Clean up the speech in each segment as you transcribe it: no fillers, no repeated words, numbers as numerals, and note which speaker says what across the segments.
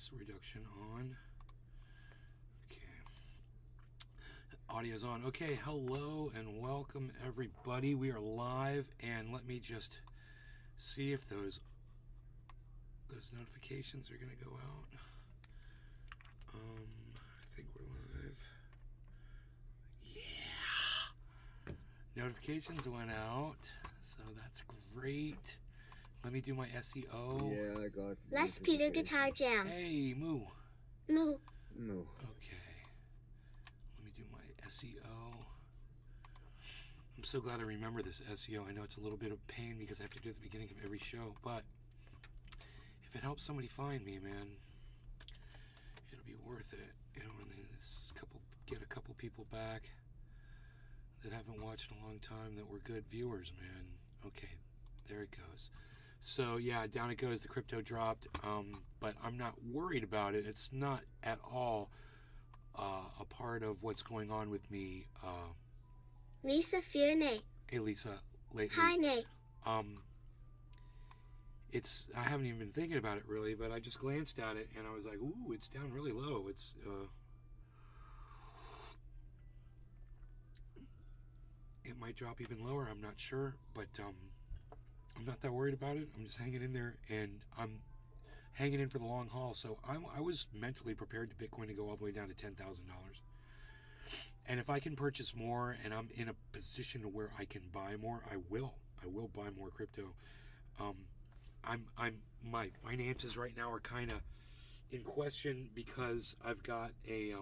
Speaker 1: noise reduction on. Okay. Audio's on. Okay, hello and welcome everybody. We are live, and let me just see if those notifications are going to go out. I think we're live. Yeah. Notifications went out, so that's great. Let me do my SEO.
Speaker 2: Yeah, I got.
Speaker 3: Let's Peter Guitar Jam.
Speaker 1: Hey, Moo.
Speaker 3: Moo.
Speaker 2: No.
Speaker 1: Okay. Let me do my SEO. I'm so glad I remember this SEO. I know it's a little bit of pain because I have to do it at the beginning of every show, but if it helps somebody find me, man, it'll be worth it. You know, and get a couple people back that haven't watched in a long time that were good viewers, man. Okay, there it goes. So yeah, down it goes. The crypto dropped, but I'm not worried about it. It's not at all a part of what's going on with me.
Speaker 3: Lisa Fearney.
Speaker 1: Hey Lisa, lately.
Speaker 3: Hi, Nate.
Speaker 1: I haven't even been thinking about it really, but I just glanced at it and I was like, ooh, it's down really low. It's it might drop even lower. I'm not sure, but I'm not that worried about it. I'm just hanging in there, and I'm hanging in for the long haul. So I was mentally prepared to Bitcoin to go all the way down to $10,000. And if I can purchase more, and I'm in a position where I can buy more, I will. I will buy more crypto. My finances right now are kind of in question because I've got a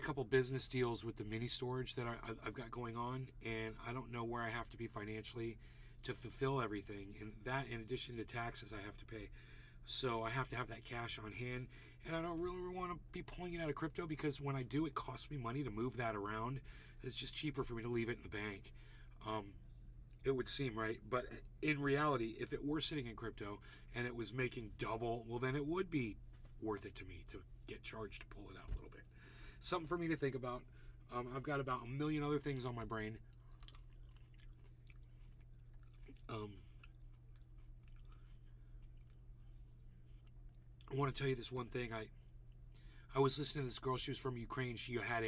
Speaker 1: couple business deals with the mini storage that I've got going on, and I don't know where I have to be financially to fulfill everything. And that, in addition to taxes, I have to pay. So I have to have that cash on hand, and I don't really want to be pulling it out of crypto because when I do, it costs me money to move that around. It's just cheaper for me to leave it in the bank. It would seem, right? But in reality, if it were sitting in crypto and it was making double, well, then it would be worth it to me to get charged to pull it out a little bit. Something for me to think about. I've got about a million other things on my brain. I want to tell you this one thing. I was listening to this girl. She was from Ukraine. She had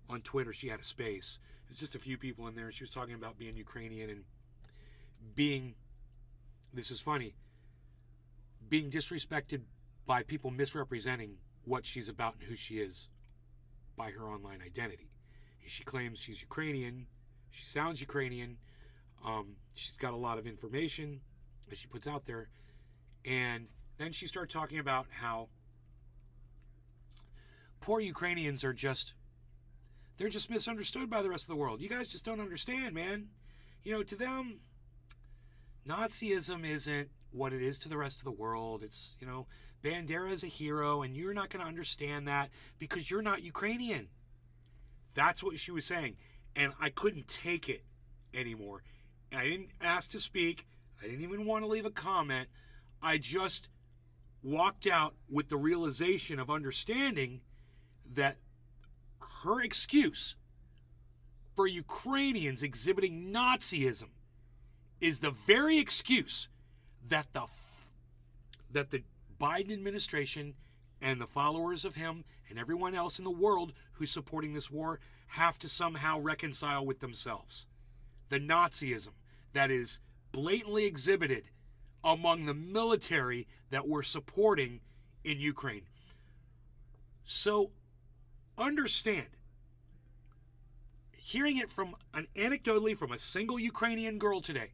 Speaker 1: on Twitter, she had a space. There's just a few people in there. She was talking about being Ukrainian and this is funny, being disrespected by people misrepresenting what she's about and who she is by her online identity. She claims she's Ukrainian. She sounds Ukrainian. She's got a lot of information that she puts out there. And then she started talking about how poor Ukrainians are they're just misunderstood by the rest of the world. You guys just don't understand, man. You know, to them, Nazism isn't what it is to the rest of the world. It's, you know, Bandera is a hero, and you're not going to understand that because you're not Ukrainian. That's what she was saying. And I couldn't take it anymore. And I didn't ask to speak. I didn't even want to leave a comment. I just walked out with the realization of understanding that her excuse for Ukrainians exhibiting Nazism is the very excuse that the Biden administration and the followers of him and everyone else in the world who's supporting this war have to somehow reconcile with themselves. The Nazism that is blatantly exhibited among the military that we're supporting in Ukraine. So understand, hearing it anecdotally from a single Ukrainian girl today,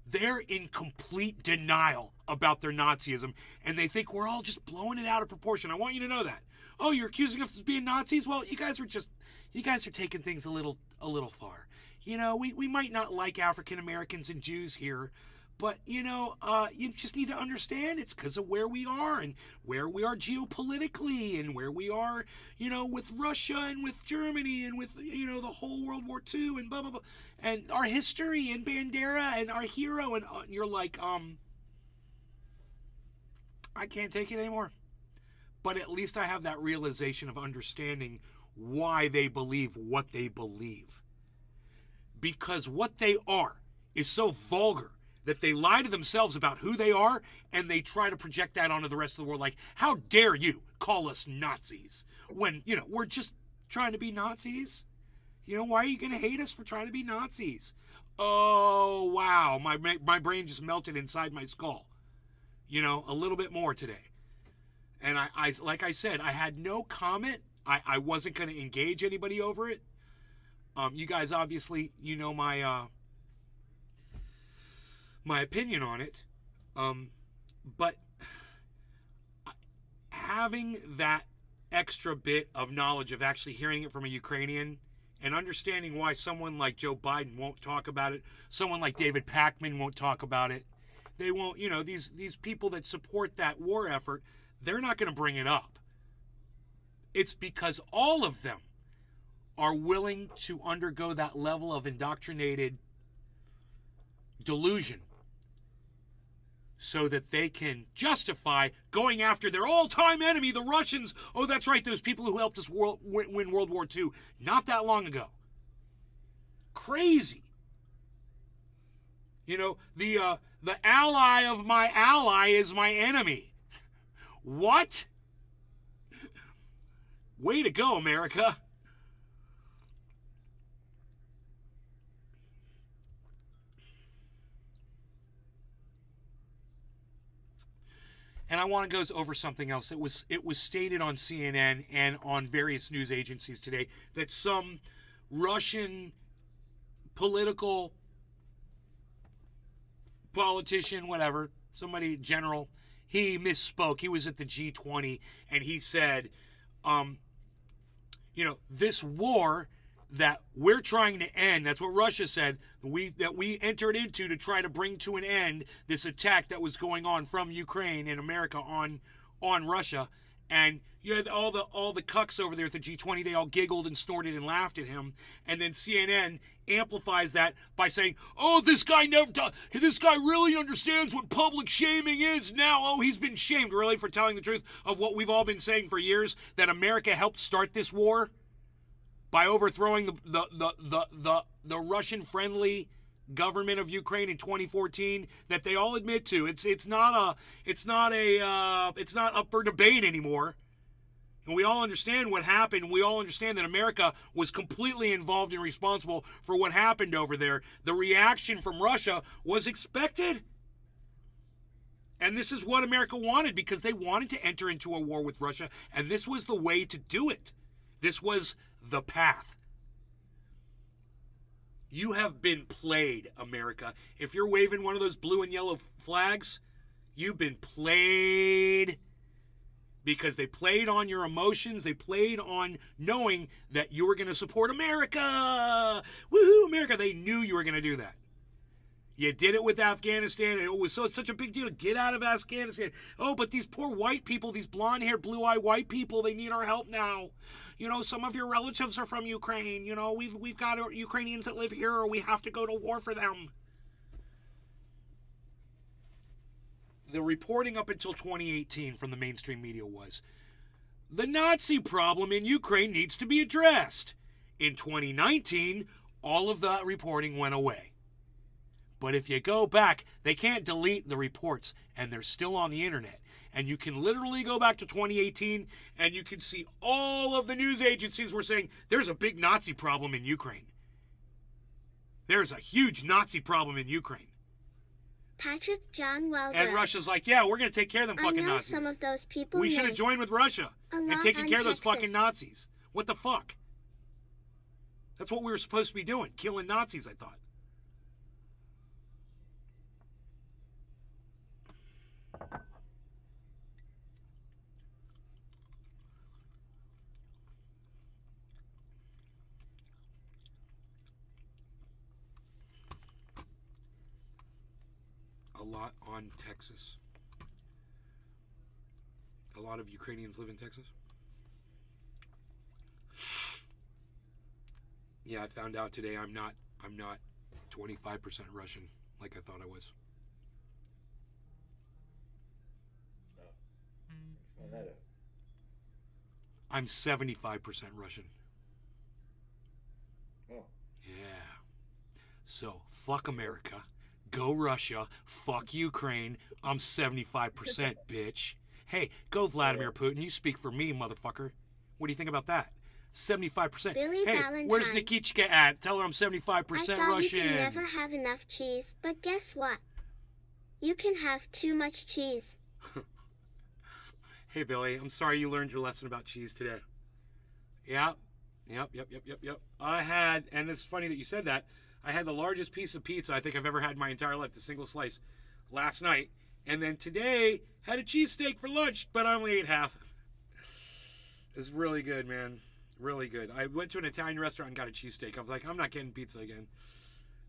Speaker 1: they're in complete denial about their Nazism, and they think we're all just blowing it out of proportion. I want you to know that. Oh, you're accusing us of being Nazis? Well, you guys are taking things a little far. You know, we might not like African Americans and Jews here, but, you know, you just need to understand it's because of where we are and where we are geopolitically and where we are, you know, with Russia and with Germany and with, you know, the whole World War II and blah, blah, blah. And our history and Bandera and our hero. And you're like, I can't take it anymore. But at least I have that realization of understanding why they believe what they believe. Because what they are is so vulgar that they lie to themselves about who they are, and they try to project that onto the rest of the world. Like, how dare you call us Nazis when, we're just trying to be Nazis? Why are you going to hate us for trying to be Nazis? Oh, wow. My brain just melted inside my skull. A little bit more today. And I like I said, I had no comment. I wasn't going to engage anybody over it. You guys obviously, my opinion on it. But having that extra bit of knowledge of actually hearing it from a Ukrainian and understanding why someone like Joe Biden won't talk about it, someone like David Pakman won't talk about it. They won't, these people that support that war effort, they're not going to bring it up. It's because all of them are willing to undergo that level of indoctrinated delusion so that they can justify going after their all-time enemy, the Russians. Oh, that's right, those people who helped us win World War II not that long ago. Crazy. The ally of my ally is my enemy. What? Way to go, America. And I want to go over something else. It was stated on CNN and on various news agencies today that some Russian political politician, whatever, somebody general, he misspoke. He was at the G20 and he said, this war that we're trying to end, that's what Russia said, that we entered into to try to bring to an end this attack that was going on from Ukraine and America on Russia. And you had all the cucks over there at the G20, they all giggled and snorted and laughed at him. And then CNN amplifies that by saying, oh, this guy really understands what public shaming is now. Oh, he's been shamed, really, for telling the truth of what we've all been saying for years, that America helped start this war by overthrowing the Russian-friendly government of Ukraine in 2014, that they all admit to. It's not up for debate anymore. And we all understand what happened. We all understand that America was completely involved and responsible for what happened over there. The reaction from Russia was expected. And this is what America wanted, because they wanted to enter into a war with Russia, and this was the way to do it. This was the path. You have been played, America. If you're waving one of those blue and yellow flags, you've been played, because they played on your emotions. They played on knowing that you were going to support America. Woohoo, America. They knew you were going to do that. You did it with Afghanistan, and it was such a big deal to get out of Afghanistan. Oh, but these poor white people, these blonde-haired, blue-eyed white people, they need our help now. Some of your relatives are from Ukraine. We've got Ukrainians that live here, or we have to go to war for them. The reporting up until 2018 from the mainstream media was, the Nazi problem in Ukraine needs to be addressed. In 2019, all of that reporting went away. But if you go back, they can't delete the reports, and they're still on the internet. And you can literally go back to 2018, and you can see all of the news agencies were saying, there's a big Nazi problem in Ukraine. There's a huge Nazi problem in Ukraine.
Speaker 3: Patrick John Welder.
Speaker 1: And Russia's like, yeah, we're going to take care of them fucking Nazis.
Speaker 3: Some of those people
Speaker 1: we should have joined with Russia and taken care of those fucking Nazis. What the fuck? That's what we were supposed to be doing, killing Nazis, I thought. A lot on Texas. A lot of Ukrainians live in Texas. Yeah, I found out today I'm not 25% Russian like I thought I was. I'm 75% Russian. Oh. Yeah. So, fuck America. Go Russia. Fuck Ukraine. I'm 75%, bitch. Hey, go Vladimir Putin. You speak for me, motherfucker. What do you think about that? 75%.
Speaker 3: Billy
Speaker 1: Hey,
Speaker 3: Valentine.
Speaker 1: where's Nikichka at? Tell her I'm 75%
Speaker 3: I thought
Speaker 1: Russian.
Speaker 3: you can never have enough cheese, but guess what? You can have too much cheese.
Speaker 1: Hey, Billy, I'm sorry you learned your lesson about cheese today. Yep. I had, and it's funny that you said that, I had the largest piece of pizza I think I've ever had in my entire life, the single slice, last night. And then today, had a cheesesteak for lunch, but I only ate half. It's really good, man. Really good. I went to an Italian restaurant and got a cheesesteak. I was like, I'm not getting pizza again.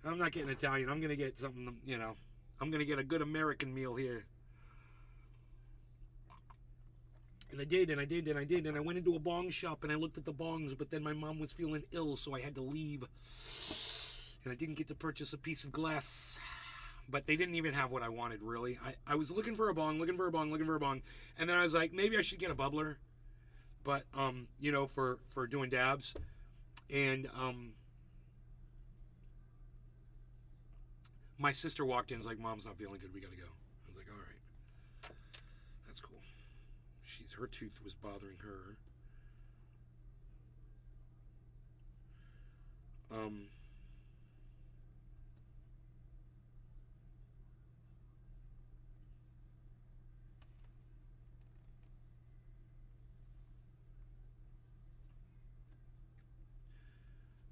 Speaker 1: I'm not getting Italian. I'm going to get something, you know, I'm going to get a good American meal here. And I did. And I went into a bong shop and I looked at the bongs, but then my mom was feeling ill, so I had to leave. And I didn't get to purchase a piece of glass. But they didn't even have what I wanted, really. I was looking for a bong. And then I was like, maybe I should get a bubbler. But, you know, for doing dabs. And, my sister walked in and was like, Mom's not feeling good. We got to go. I was like, all right. That's cool. Her tooth was bothering her.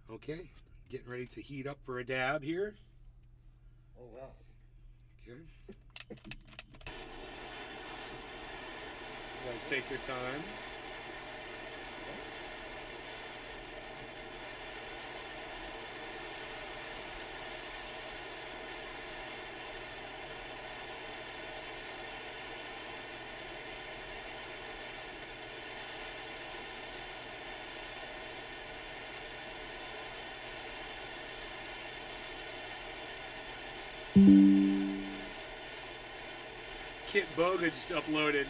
Speaker 1: Okay, getting ready to heat up for a dab here.
Speaker 2: Oh, wow.
Speaker 1: Okay. You guys take your time. Kit Boga just uploaded.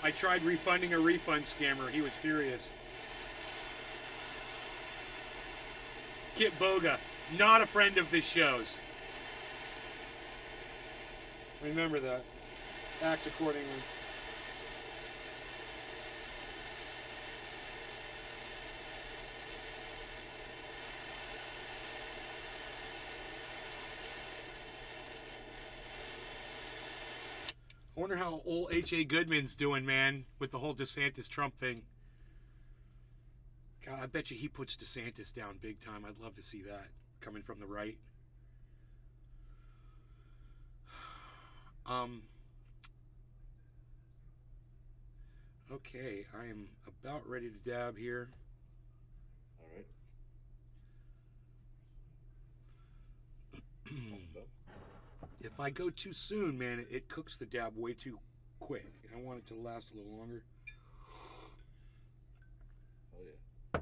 Speaker 1: I tried refunding a refund scammer. He was furious. Kit Boga, not a friend of this show's. Remember that. Act accordingly. I wonder how old H.A. Goodman's doing, man, with the whole DeSantis-Trump thing. God, I bet you he puts DeSantis down big time. I'd love to see that coming from the right. Okay, I am about ready to dab here.
Speaker 2: All right.
Speaker 1: If I go too soon, man, it cooks the dab way too quick. I want it to last a little longer.
Speaker 2: Oh, yeah.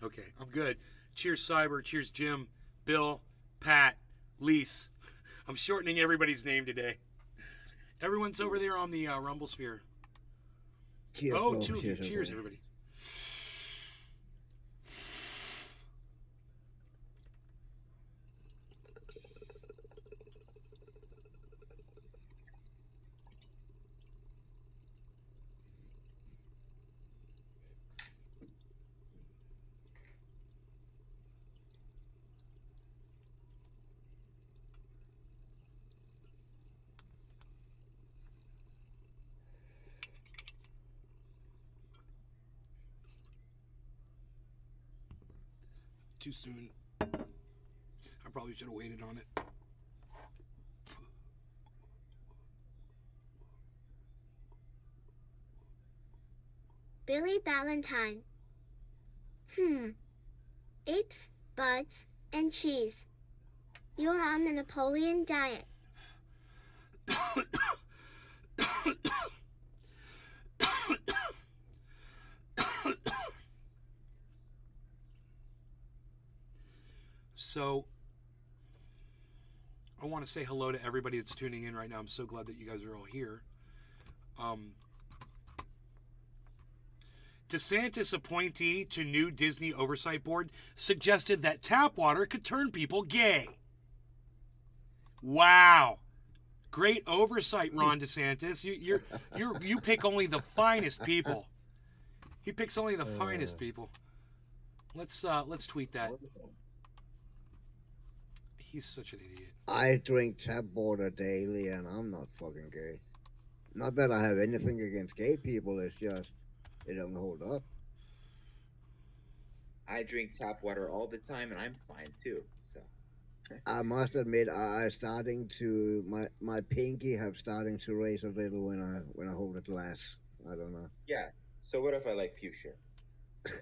Speaker 1: Okay, I'm good. Cheers, Cyber. Cheers, Jim, Bill, Pat, Lise. I'm shortening everybody's name today. Everyone's over there on the Rumble Sphere.
Speaker 4: Cheers,
Speaker 1: Oh,
Speaker 4: bro.
Speaker 1: two of you.
Speaker 4: Cheers,
Speaker 1: Cheers,
Speaker 4: everybody.
Speaker 1: everybody. Too soon. I probably should have waited on it.
Speaker 3: Billy Valentine. Apes, buds, and cheese. You're on the Napoleon diet.
Speaker 1: So, I want to say hello to everybody that's tuning in right now. I'm so glad that you guys are all here. DeSantis appointee to new Disney Oversight Board suggested that tap water could turn people gay. Wow. Great oversight, Ron DeSantis. You pick only the finest people. He picks only the finest people. Let's tweet that. He's such an idiot.
Speaker 4: I drink tap water daily, and I'm not fucking gay. Not that I have anything against gay people. It's just it don't hold up.
Speaker 5: I drink tap water all the time, and I'm fine too. So
Speaker 4: I must admit, I starting to my pinky have starting to raise a little when I hold a glass. I don't know.
Speaker 5: yeah. So what if I like fuchsia? That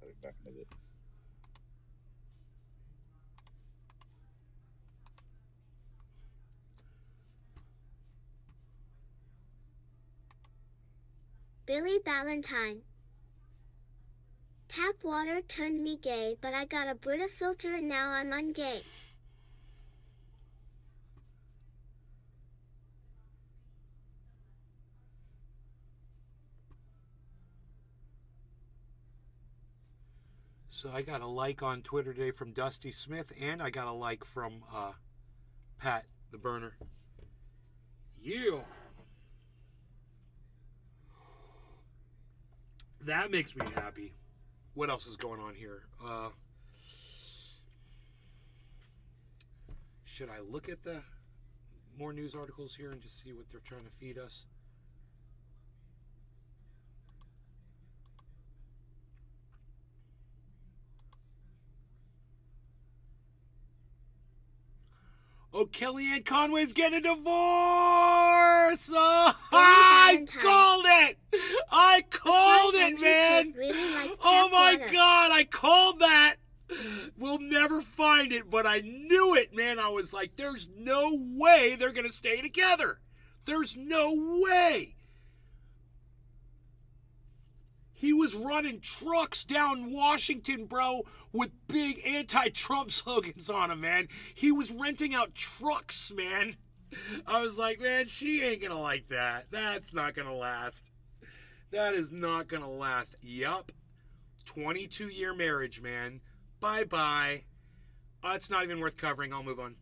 Speaker 5: was back in the day.
Speaker 3: Billy Valentine. Tap water turned me gay, but I got a Brita filter and now I'm ungay.
Speaker 1: So I got a like on Twitter today from Dusty Smith, and I got a like from Pat the Burner. Yeah. That makes me happy. What else is going on here? Should I look at the more news articles here and just see what they're trying to feed us? Oh, Kellyanne Conway's getting a divorce! Oh, I called it! I called it, man! Oh my God, I called that! We'll never find it, but I knew it, man. I was like, there's no way they're gonna stay together. There's no way. He was running trucks down Washington, bro, with big anti-Trump slogans on them, man. He was renting out trucks, man. I was like, man, she ain't gonna like that. That's not gonna last. That is not gonna last. Yup. 22-year marriage, man. Bye-bye. It's not even worth covering. I'll move on.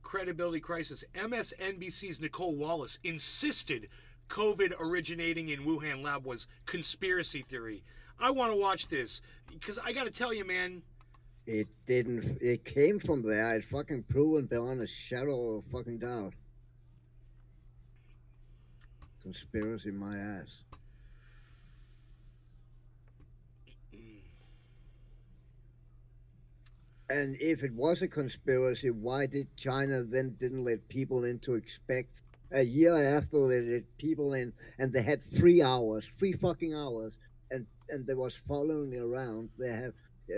Speaker 1: Credibility crisis. MSNBC's Nicole Wallace insisted COVID originating in Wuhan lab was conspiracy theory. I want to watch this because I got to tell you, man.
Speaker 4: It didn't. It came from there. It's fucking proven beyond a shadow of fucking doubt. Conspiracy, my ass. And if it was a conspiracy, why did China then didn't let people in to expect a year after they let people in, and they had 3 hours, 3 fucking hours, and they was following around. They have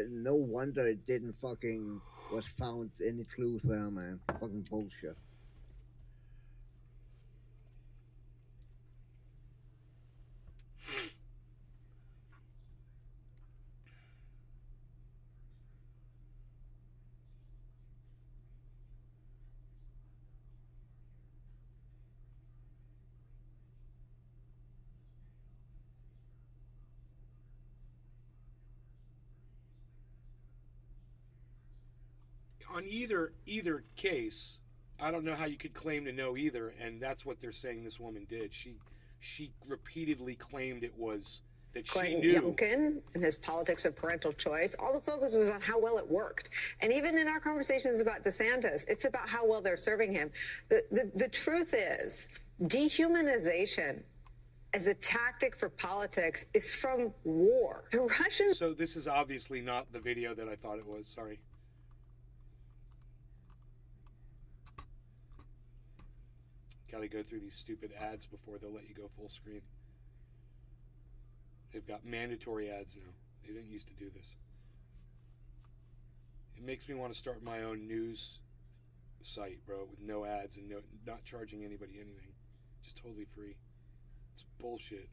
Speaker 4: no wonder it didn't fucking was found any clues there, man. Fucking bullshit.
Speaker 1: On either case, I don't know how you could claim to know either, and that's what they're saying this woman did. She repeatedly claimed it was that she knew.
Speaker 6: Youngkin and his politics of parental choice, all the focus was on how well it worked. And even in our conversations about DeSantis, it's about how well they're serving him. The truth is, dehumanization as a tactic for politics is from war. The Russians...
Speaker 1: So this is obviously not the video that I thought it was. Sorry. Got to go through these stupid ads before they'll let you go full screen. They've got mandatory ads now. They didn't used to do this. It makes me want to start my own news site, bro, with no ads and not charging anybody anything. Just totally free. It's bullshit.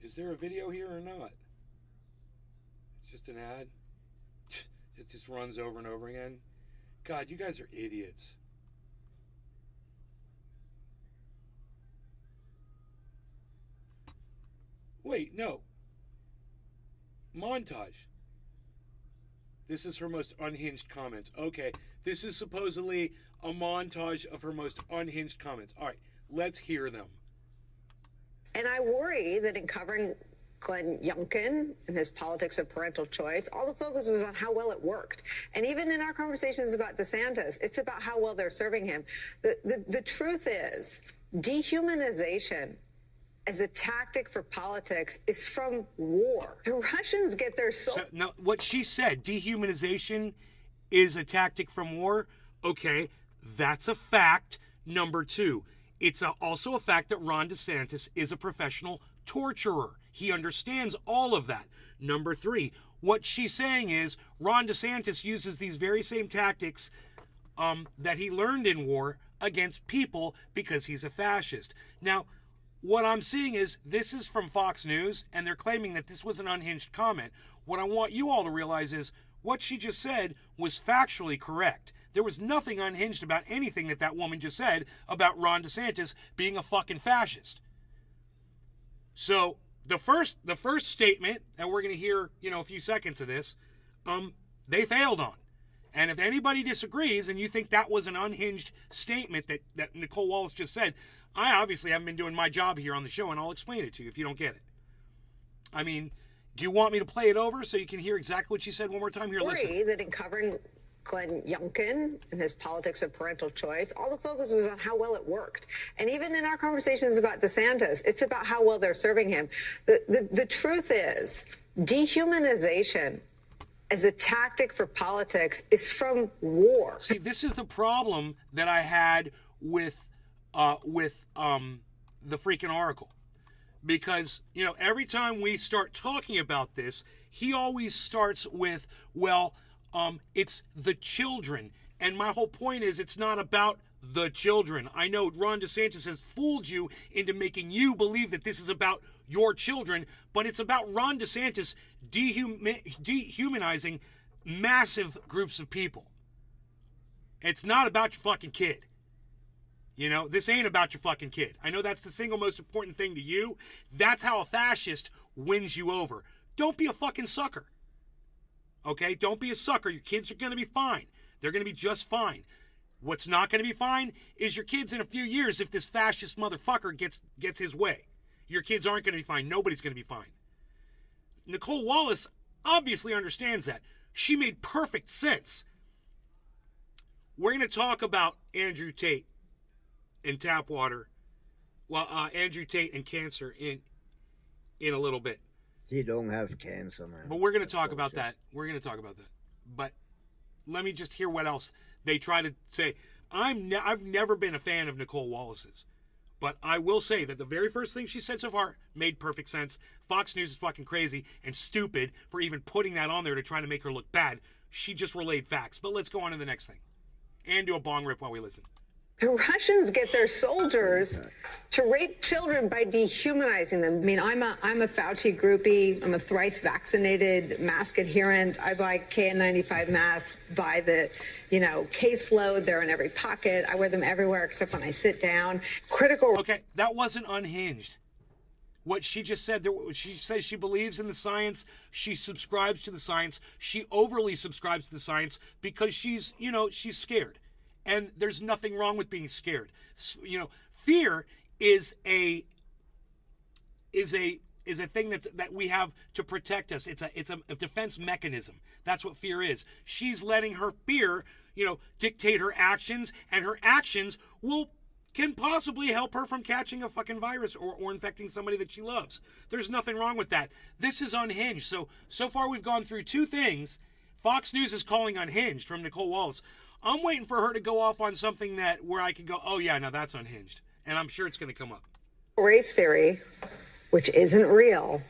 Speaker 1: Is there a video here or not? Just an ad. It just runs over and over again. God, you guys are idiots. Wait, no. Montage. This is her most unhinged comments. Okay, this is supposedly a montage of her most unhinged comments. All right, let's hear them.
Speaker 6: And I worry that in covering Glenn Youngkin and his politics of parental choice, all the focus was on how well it worked. And even in our conversations about DeSantis, it's about how well they're serving him. The truth is, dehumanization as a tactic for politics is from war. The Russians get their soul.
Speaker 1: So, now, what she said, dehumanization is a tactic from war. Okay, that's a fact. Number two, it's also a fact that Ron DeSantis is a professional torturer. He understands all of that. Number three, what she's saying is Ron DeSantis uses these very same tactics that he learned in war against people because he's a fascist. Now, what I'm seeing is this is from Fox News, and they're claiming that this was an unhinged comment. What I want you all to realize is what she just said was factually correct. There was nothing unhinged about anything that woman just said about Ron DeSantis being a fucking fascist. So the first statement, and we're going to hear, a few seconds of this, they failed on. And if anybody disagrees and you think that was an unhinged statement that Nicole Wallace just said, I obviously haven't been doing my job here on the show, and I'll explain it to you if you don't get it. I mean, do you want me to play it over so you can hear exactly what she said one more time? Here, listen.
Speaker 6: I worry that in covering Glenn Youngkin and his politics of parental choice, all the focus was on how well it worked. And even in our conversations about DeSantis, it's about how well they're serving him. The truth is, dehumanization as a tactic for politics is from war.
Speaker 1: See, this is the problem that I had with the freaking Oracle. Because, every time we start talking about this, he always starts with, it's the children. And my whole point is it's not about the children. I know Ron DeSantis has fooled you into making you believe that this is about your children, but it's about Ron DeSantis dehumanizing massive groups of people. It's not about your fucking kid. This ain't about your fucking kid. I know that's the single most important thing to you. That's how a fascist wins you over. Don't be a fucking sucker. Okay? Don't be a sucker. Your kids are going to be fine. They're going to be just fine. What's not going to be fine is your kids in a few years if this fascist motherfucker gets his way. Your kids aren't going to be fine. Nobody's going to be fine. Nicole Wallace obviously understands that. She made perfect sense. We're going to talk about Andrew Tate and tap water. Andrew Tate and cancer in a little bit.
Speaker 4: He don't have cancer, man.
Speaker 1: But we're going to talk about that. But let me just hear what else they try to say. I've never been a fan of Nicole Wallace's. But I will say that the very first thing she said so far made perfect sense. Fox News is fucking crazy and stupid for even putting that on there to try to make her look bad. She just relayed facts. But let's go on to the next thing. And do a bong rip while we listen.
Speaker 6: The Russians get their soldiers to rape children by dehumanizing them. I mean, I'm a Fauci groupie. I'm a thrice vaccinated mask adherent. I buy KN95 masks by the, caseload. They're in every pocket. I wear them everywhere except when I sit down. Critical.
Speaker 1: Okay, that wasn't unhinged. What she just said, she says she believes in the science. She subscribes to the science. She overly subscribes to the science because she's scared. And there's nothing wrong with being scared. Fear is a thing that we have to protect us. It's a defense mechanism. That's what fear is. She's letting her fear, dictate her actions, and her actions can possibly help her from catching a fucking virus or infecting somebody that she loves. There's nothing wrong with that. This is unhinged. So far we've gone through two things. Fox News is calling unhinged from Nicole Wallace. I'm waiting for her to go off on something where I could go, oh yeah, no, that's unhinged. And I'm sure it's going to come up.
Speaker 6: Race theory, which isn't real.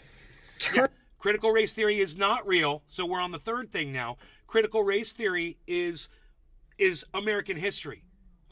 Speaker 1: Yeah, critical race theory is not real. So we're on the third thing now. Critical race theory is American history.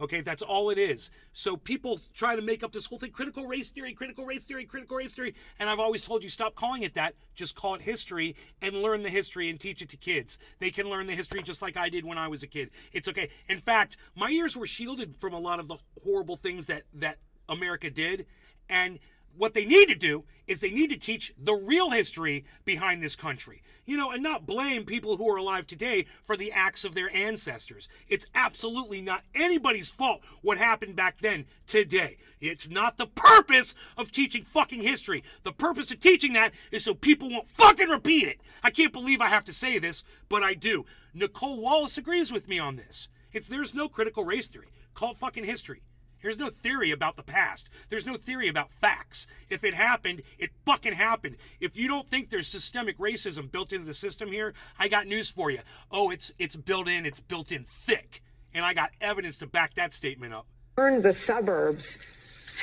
Speaker 1: Okay, that's all it is. So people try to make up this whole thing, critical race theory, critical race theory, critical race theory. And I've always told you, stop calling it that. Just call it history and learn the history and teach it to kids. They can learn the history just like I did when I was a kid. It's okay. In fact, my ears were shielded from a lot of the horrible things that America did. And what they need to do is they need to teach the real history behind this country, and not blame people who are alive today for the acts of their ancestors. It's absolutely not anybody's fault what happened back then today. It's not the purpose of teaching fucking history. The purpose of teaching that is so people won't fucking repeat it. I can't believe I have to say this, but I do. Nicole Wallace agrees with me on this. There's no critical race theory. Call it fucking history. There's no theory about the past. There's no theory about facts. If it happened, it fucking happened. If you don't think there's systemic racism built into the system here, I got news for you. Oh, it's built in thick. And I got evidence to back that statement up.
Speaker 6: Earned the suburbs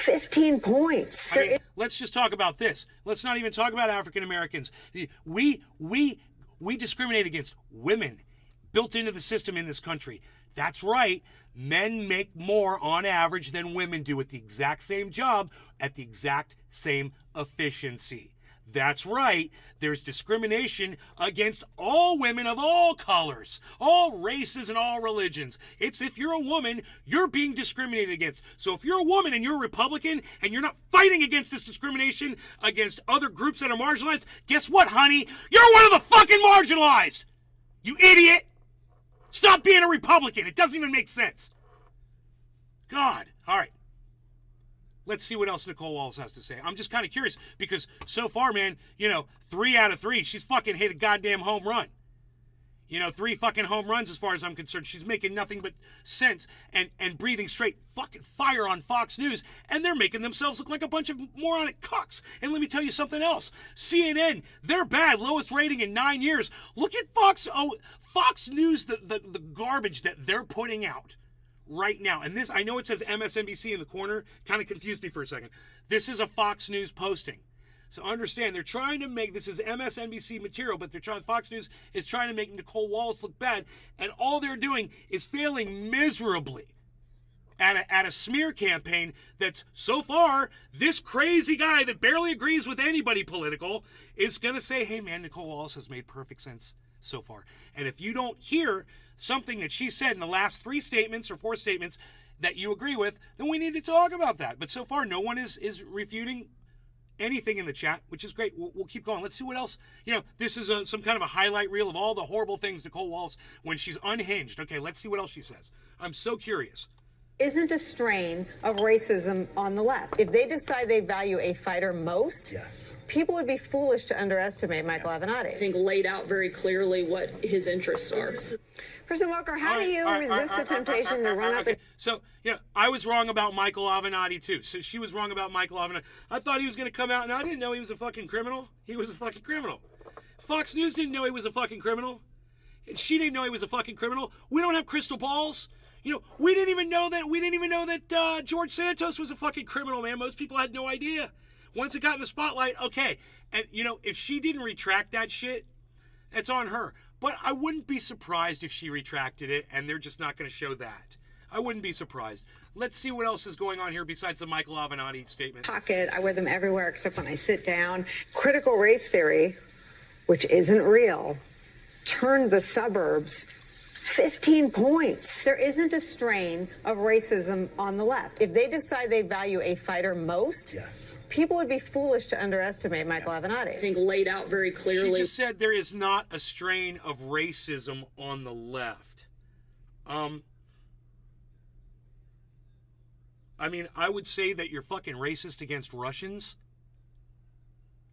Speaker 6: 15 points.
Speaker 1: Let's just talk about this. Let's not even talk about African Americans. We discriminate against women built into the system in this country. That's right. Men make more on average than women do at the exact same job at the exact same efficiency. That's right. There's discrimination against all women of all colors, all races, and all religions. It's if you're a woman, you're being discriminated against. So if you're a woman and you're a Republican and you're not fighting against this discrimination against other groups that are marginalized, guess what, honey? You're one of the fucking marginalized! You idiot! Stop being a Republican. It doesn't even make sense. God. All right. Let's see what else Nicole Wallace has to say. I'm just kind of curious because so far, man, 3 out of 3, she's fucking hit a goddamn home run. 3 fucking home runs as far as I'm concerned. She's making nothing but sense and breathing straight fucking fire on Fox News, and they're making themselves look like a bunch of moronic cucks. And let me tell you something else. CNN, they're bad. Lowest rating in 9 years. Look at Fox News, the garbage that they're putting out right now. And this, I know it says MSNBC in the corner. Kind of confused me for a second. This is a Fox News posting. So understand, they're trying to make, this is MSNBC material, but Fox News is trying to make Nicole Wallace look bad, and all they're doing is failing miserably at a smear campaign that's, so far, this crazy guy that barely agrees with anybody political is going to say, hey man, Nicole Wallace has made perfect sense so far. And if you don't hear something that she said in the last 3 statements or 4 statements that you agree with, then we need to talk about that. But so far, no one is refuting anything in the chat, which is great. We'll keep going. Let's see what else. This is some kind of a highlight reel of all the horrible things Nicole Wallace when she's unhinged. Okay, let's see what else she says. I'm so curious.
Speaker 6: Isn't a strain of racism on the left. If they decide they value a fighter most,
Speaker 2: Yes.
Speaker 6: people would be foolish to underestimate Michael Avenatti.
Speaker 7: I think laid out very clearly what his interests are.
Speaker 6: Kristen Walker, how do you resist the temptation to run up and...
Speaker 1: So, I was wrong about Michael Avenatti, too. So she was wrong about Michael Avenatti. I thought he was going to come out, and I didn't know he was a fucking criminal. He was a fucking criminal. Fox News didn't know he was a fucking criminal. And she didn't know he was a fucking criminal. We don't have crystal balls. We didn't even know that George Santos was a fucking criminal, man. Most people had no idea. Once it got in the spotlight, okay. And, if she didn't retract that shit, that's on her. But I wouldn't be surprised if she retracted it, and they're just not going to show that. I wouldn't be surprised. Let's see what else is going on here besides the Michael Avenatti statement.
Speaker 6: Pocket. I wear them everywhere except when I sit down. Critical race theory, which isn't real, turned the suburbs 15 points. There isn't a strain of racism on the left. If they decide they value a fighter most,
Speaker 2: Yes.
Speaker 6: people would be foolish to underestimate Michael Avenatti.
Speaker 7: I think laid out very clearly.
Speaker 1: She just said there is not a strain of racism on the left. I would say that you're fucking racist against Russians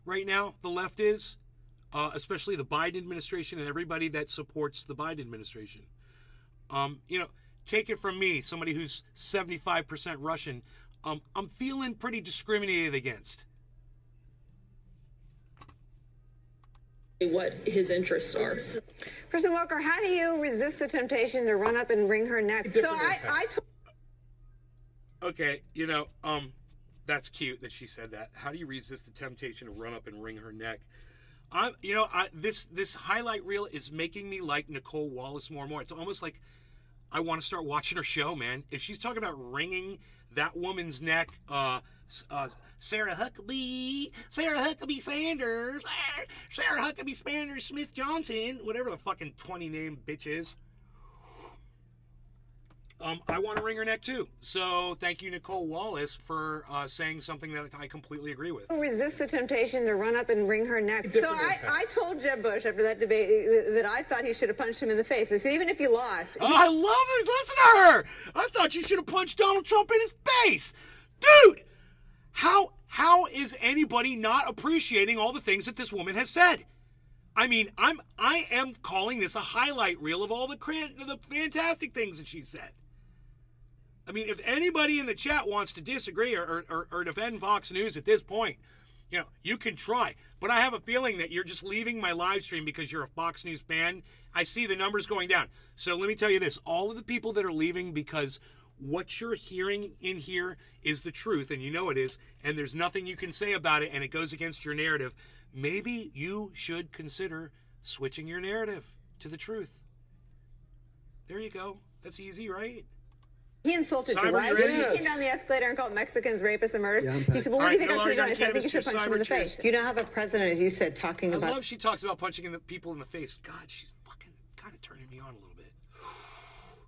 Speaker 1: right now, the left is. Especially the Biden administration and everybody that supports the Biden administration. Take it from me, somebody who's 75% Russian, I'm feeling pretty discriminated against.
Speaker 7: What his interests are.
Speaker 6: Kristen Walker, how do you resist the temptation to run up and wring her neck? So I
Speaker 1: Okay, that's cute that she said that. How do you resist the temptation to run up and wring her neck? This highlight reel is making me like Nicole Wallace more and more. It's almost like I want to start watching her show, man. If she's talking about wringing that woman's neck, Sarah Huckabee Sanders, Sarah Huckabee Sanders Smith Johnson, whatever the fucking 20 name bitch is. I want to wring her neck too. So thank you, Nicole Wallace, for saying something that I completely agree with.
Speaker 6: Resist the temptation to run up and wring her neck. So I told Jeb Bush after that debate that I thought he should have punched him in the face. I said, even if you lost.
Speaker 1: Oh, I love this. Listen to her. I thought you should have punched Donald Trump in his face. Dude, how is anybody not appreciating all the things that this woman has said? I mean, I am calling this a highlight reel of all the fantastic things that she said. I mean, if anybody in the chat wants to disagree or defend Fox News at this point, you know, you can try. But I have a feeling that you're just leaving my live stream because you're a Fox News fan. I see the numbers going down. So let me tell you this. All of the people that are leaving because what you're hearing in here is the truth, and you know it is, and there's nothing you can say about it, and it goes against your narrative, maybe you should consider switching your narrative to the truth. There you go. That's easy, right?
Speaker 6: He insulted you, right?
Speaker 1: You
Speaker 6: He came down the escalator and called Mexicans rapists and murderers.
Speaker 4: Yeah,
Speaker 6: he said, well, what do you think I should have done? I said, I think you should
Speaker 1: Cannabis,
Speaker 6: punch him in the face.
Speaker 1: Cyber
Speaker 6: You now have a president, as you said, talking
Speaker 1: I
Speaker 6: about...
Speaker 1: love she talks about punching people in the face. God, she's fucking kind of turning me on a little bit.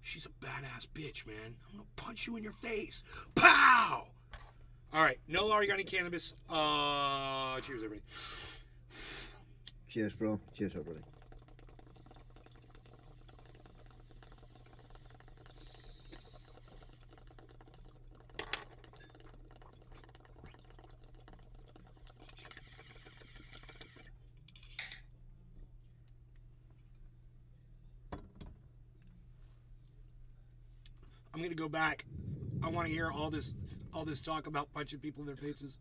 Speaker 1: She's a badass bitch, man. I'm gonna punch you in your face. Pow! All right, no organic cannabis. Cheers, everybody.
Speaker 4: Cheers, bro. Cheers, everybody.
Speaker 1: I'm gonna go back. I want to hear all this talk about punching people in their faces.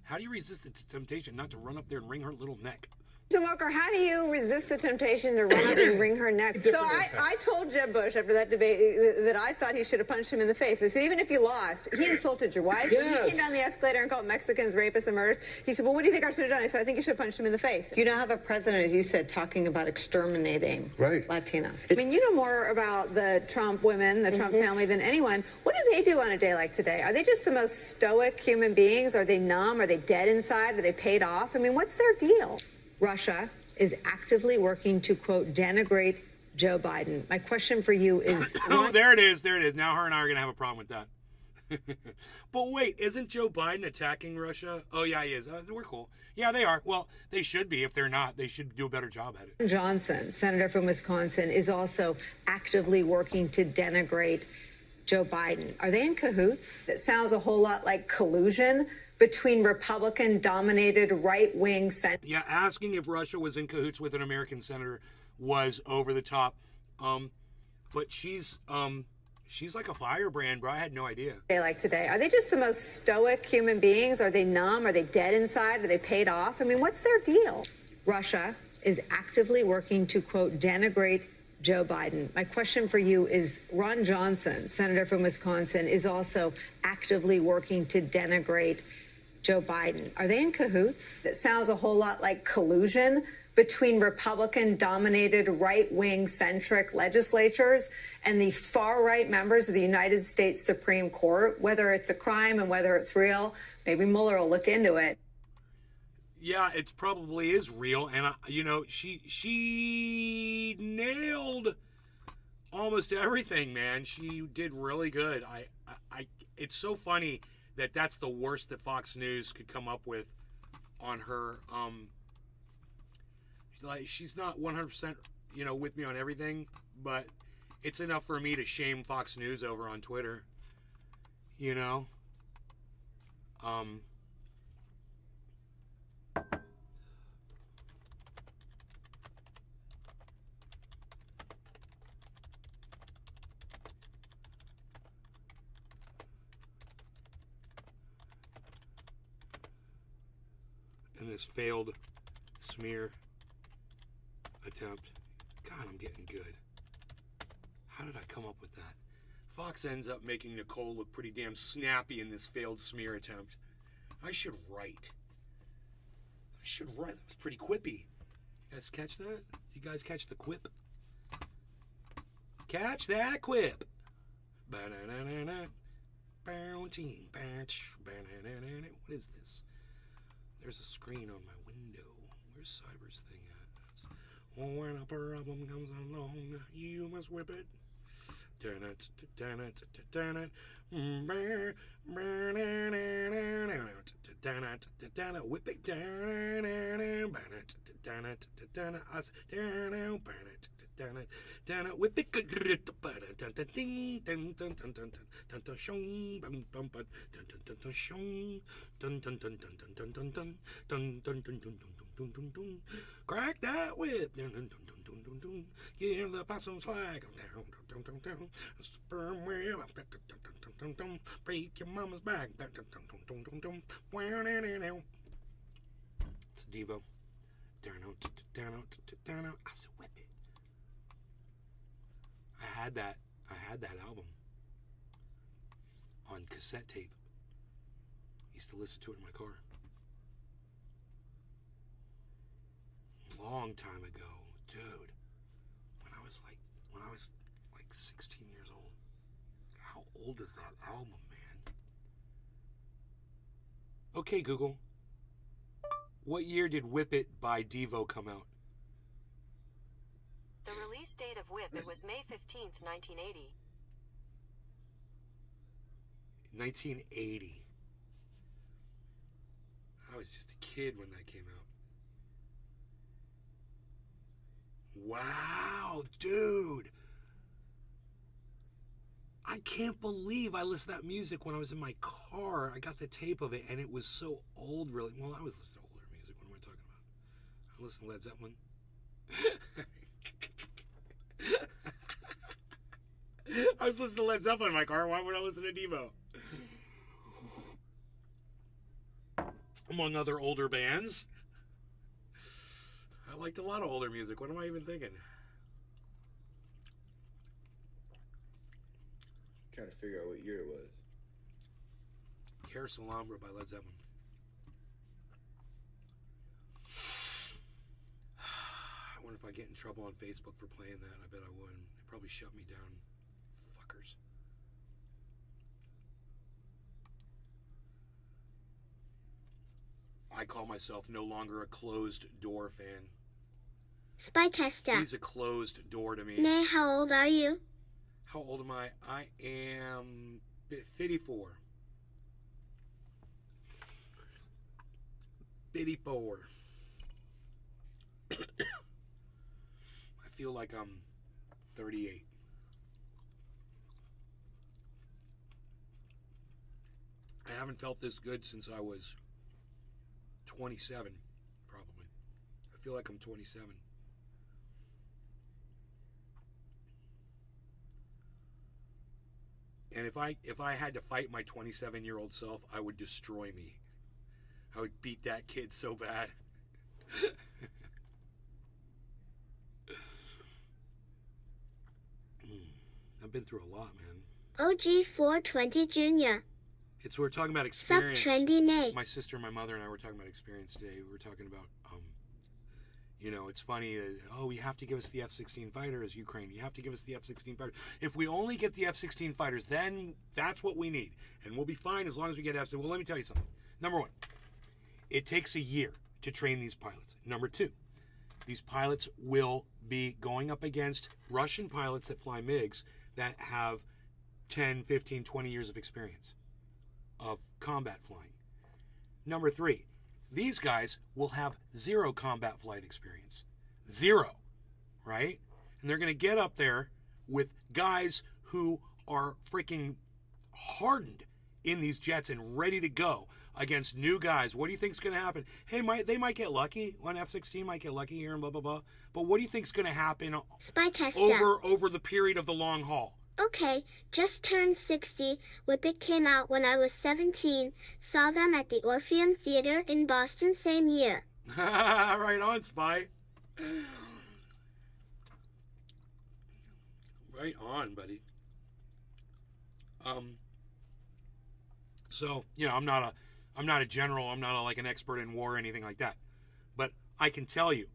Speaker 1: How do you resist the temptation not to run up there and wring her little neck?
Speaker 6: So, Walker, how do you resist the temptation to run up and wring her neck? So I told Jeb Bush after that debate that I thought he should have punched him in the face. I said, even if you lost, he insulted your wife.
Speaker 7: Yes.
Speaker 6: He came down the escalator and called Mexicans rapists and murderers. He said, well, what do you think I should have done? I said, I think you should have punched him in the face. You now have a president, as you said, talking about exterminating Latinos. I mean, you know more about the Trump women, the Trump family than anyone. What do they do on a day like today? Are they just the most stoic human beings? Are they numb? Are they dead inside? Are they paid off? I mean, what's their deal? Russia is actively working to, quote, denigrate Joe Biden. My question for you is...
Speaker 1: Oh, there it is. There it is. Now her and I are going to have a problem with that. But wait, isn't Joe Biden attacking Russia? Oh, yeah, he is. We're cool. Yeah, they are. Well, they should be. If they're not, they should do a better job at it.
Speaker 6: Johnson, senator from Wisconsin, is also actively working to denigrate Joe Biden. Are they in cahoots? It sounds a whole lot like collusion between Republican-dominated right-wing senators.
Speaker 1: Yeah, asking if Russia was in cahoots with an American senator was over the top. But she's like a firebrand, bro. I had no idea.
Speaker 6: Like today, are they just the most stoic human beings? Are they numb? Are they dead inside? Are they paid off? I mean, what's their deal? Russia is actively working to, quote, denigrate Joe Biden. My question for you is, Ron Johnson, senator from Wisconsin, is also actively working to denigrate Joe Biden. Are they in cahoots? It sounds a whole lot like collusion between Republican-dominated right-wing centric legislatures and the far-right members of the United States Supreme Court, whether it's a crime and whether it's real. Maybe Mueller will look into it.
Speaker 1: Yeah, it probably is real, and you know, she nailed almost everything, man. She did really good. It's so funny that that's the worst that Fox News could come up with on her. Like, she's not 100%, you know, with me on everything, but it's enough for me to shame Fox News over on Twitter. You know, in this failed smear attempt. God, I'm getting good. How did I come up with that? Fox ends up making Nicole look pretty damn snappy in this failed smear attempt. I should write. That was pretty quippy. Guys, catch that? You guys catch the quip? Catch that quip! Ba-na-na-na-na. Bounty. What is this? There's a screen on my window. Where's Cyber's thing at? When a problem comes along, you must whip it. Turn it, turn it, turn it. Whip it down. I said, down it, down it, whip it. Crack that whip. Give the possum's flag. Sperm wheel. Break your mama's back. It's Devo. Down. I said whip it. I had that album on cassette tape. Used to listen to it in my car. Long time ago, dude. When I was like 16 years old. How old is that album, man? Okay, Google. What year did Whip It by Devo come out?
Speaker 8: The release date of Whip It was May 15th, 1980.
Speaker 1: 1980. I was just a kid when that came out. Wow, dude. I can't believe I listened to that music when I was in my car. I got the tape of it, and it was so old, really. Well, I was listening to older music. What am I talking about? I listened to Led Zeppelin. I was listening to Led Zeppelin in my car. Why would I listen to Devo? Among other older bands. I liked a lot of older music. What am I even thinking?
Speaker 2: Trying to figure out what year it was.
Speaker 1: Care Salambra by Led Zeppelin. I wonder if I get in trouble on Facebook for playing that. I bet I would. They probably shut me down. Fuckers. I call myself no longer a closed door fan.
Speaker 3: Spy tester.
Speaker 1: He's a closed door to me.
Speaker 3: Nay, how old are you?
Speaker 1: How old am I? I am 54. 54. I feel like I'm 38. I haven't felt this good since I was 27, probably. I feel like I'm 27. And if I had to fight my 27-year-old self, I would destroy me. I would beat that kid so bad. I've been through a lot, man.
Speaker 3: OG420 Jr.
Speaker 1: It's we're talking about
Speaker 3: Sup
Speaker 1: experience.
Speaker 3: trendy Nay.
Speaker 1: My sister and my mother and I were talking about experience today. We were talking about, you know, it's funny. Oh, you have to give us the F-16 fighters, Ukraine. You have to give us the F-16 fighters. If we only get the F-16 fighters, then that's what we need, and we'll be fine as long as we get F-16. Well, let me tell you something. Number one, it takes a year to train these pilots. Number two, these pilots will be going up against Russian pilots that fly MiGs that have 10, 15, 20 years of experience of combat flying. Number three, these guys will have zero combat flight experience. Zero, right? And they're going to get up there with guys who are freaking hardened in these jets and ready to go against new guys. What do you think's going to happen? Hey, they might get lucky. One F-16 might get lucky here and blah, blah, blah. But what do you think's going to happen
Speaker 3: Spy tester.
Speaker 1: over the period of the long haul?
Speaker 3: Okay, just turned 60. Whip It came out when I was 17. Saw them at the Orpheum Theater in Boston same year.
Speaker 1: Right on, Spy. Right on, buddy. So, you know, I'm not a general, I'm not like an expert in war or anything like that. But I can tell you,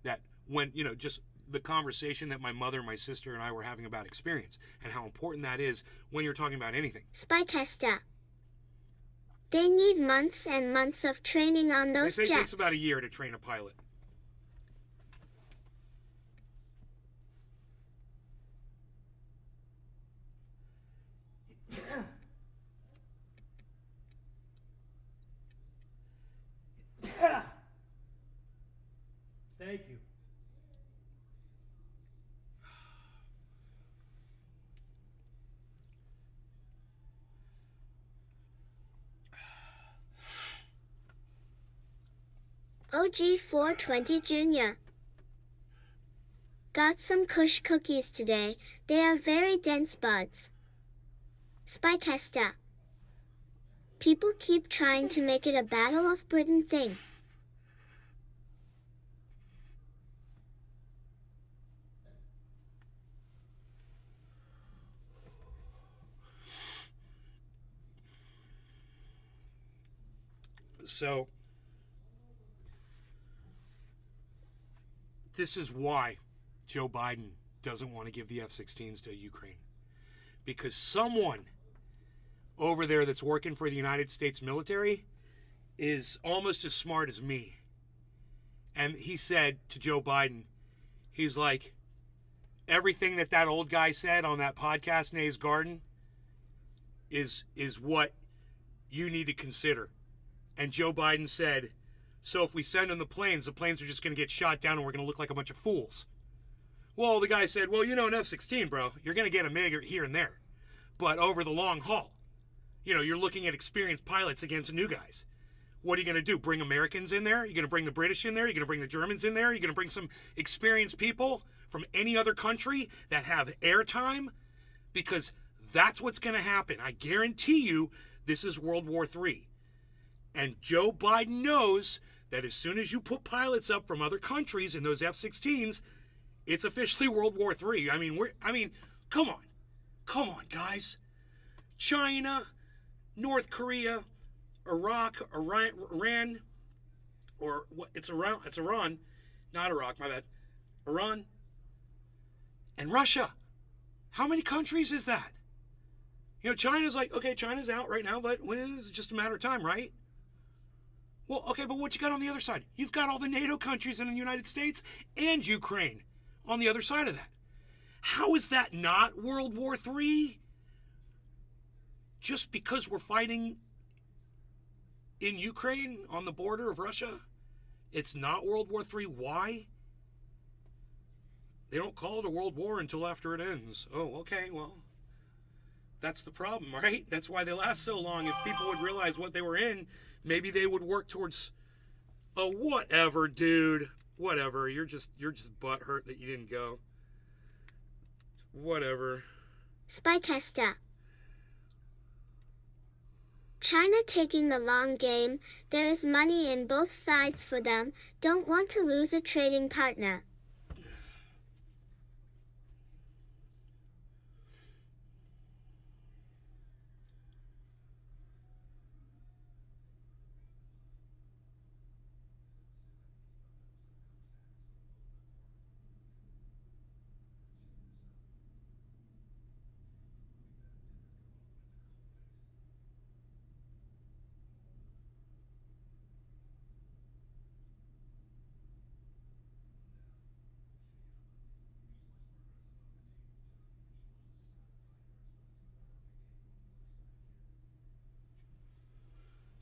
Speaker 1: That when, just the conversation that my mother, my sister, and I were having about experience and how important that is when you're talking about anything.
Speaker 3: Spy tester. They need months and months of training on those
Speaker 1: They say
Speaker 3: jets.
Speaker 1: it takes about a year to train a pilot. Thank you.
Speaker 3: OG420 Jr. Got some Kush cookies today. They are very dense buds. Spy tester. People keep trying to make it a Battle of Britain thing.
Speaker 1: So, this is why Joe Biden doesn't want to give the F-16s to Ukraine. Because someone over there that's working for the United States military is almost as smart as me. And he said to Joe Biden, he's like, everything that old guy said on that podcast, Nay's Garden, is what you need to consider. And Joe Biden said, so if we send them the planes are just going to get shot down and we're going to look like a bunch of fools. Well, the guy said, well, an F-16, bro, you're going to get a MiG here and there. But over the long haul, you're looking at experienced pilots against new guys. What are you going to do? Bring Americans in there? You're going to bring the British in there? You're going to bring the Germans in there? You're going to bring some experienced people from any other country that have airtime? Because that's what's going to happen. I guarantee you this is World War III. And Joe Biden knows that as soon as you put pilots up from other countries in those F-16s, it's officially World War III. Come on, guys. China, North Korea, Iraq, Iran, or what? It's Iran, not Iraq. My bad. Iran and Russia. How many countries is that? China's like, okay, China's out right now, but it's just a matter of time, right? Well, okay, but what you got on the other side? You've got all the NATO countries in the United States and Ukraine on the other side of that. How is that not World War III? Just because we're fighting in Ukraine on the border of Russia, it's not World War III. Why? They don't call it a world war until after it ends. Oh, okay, well, that's the problem, right? That's why they last so long. If people would realize what they were in, maybe they would work towards whatever, dude. Whatever. You're just butthurt that you didn't go. Whatever.
Speaker 3: Spy tester. China taking the long game. There is money in both sides for them. Don't want to lose a trading partner.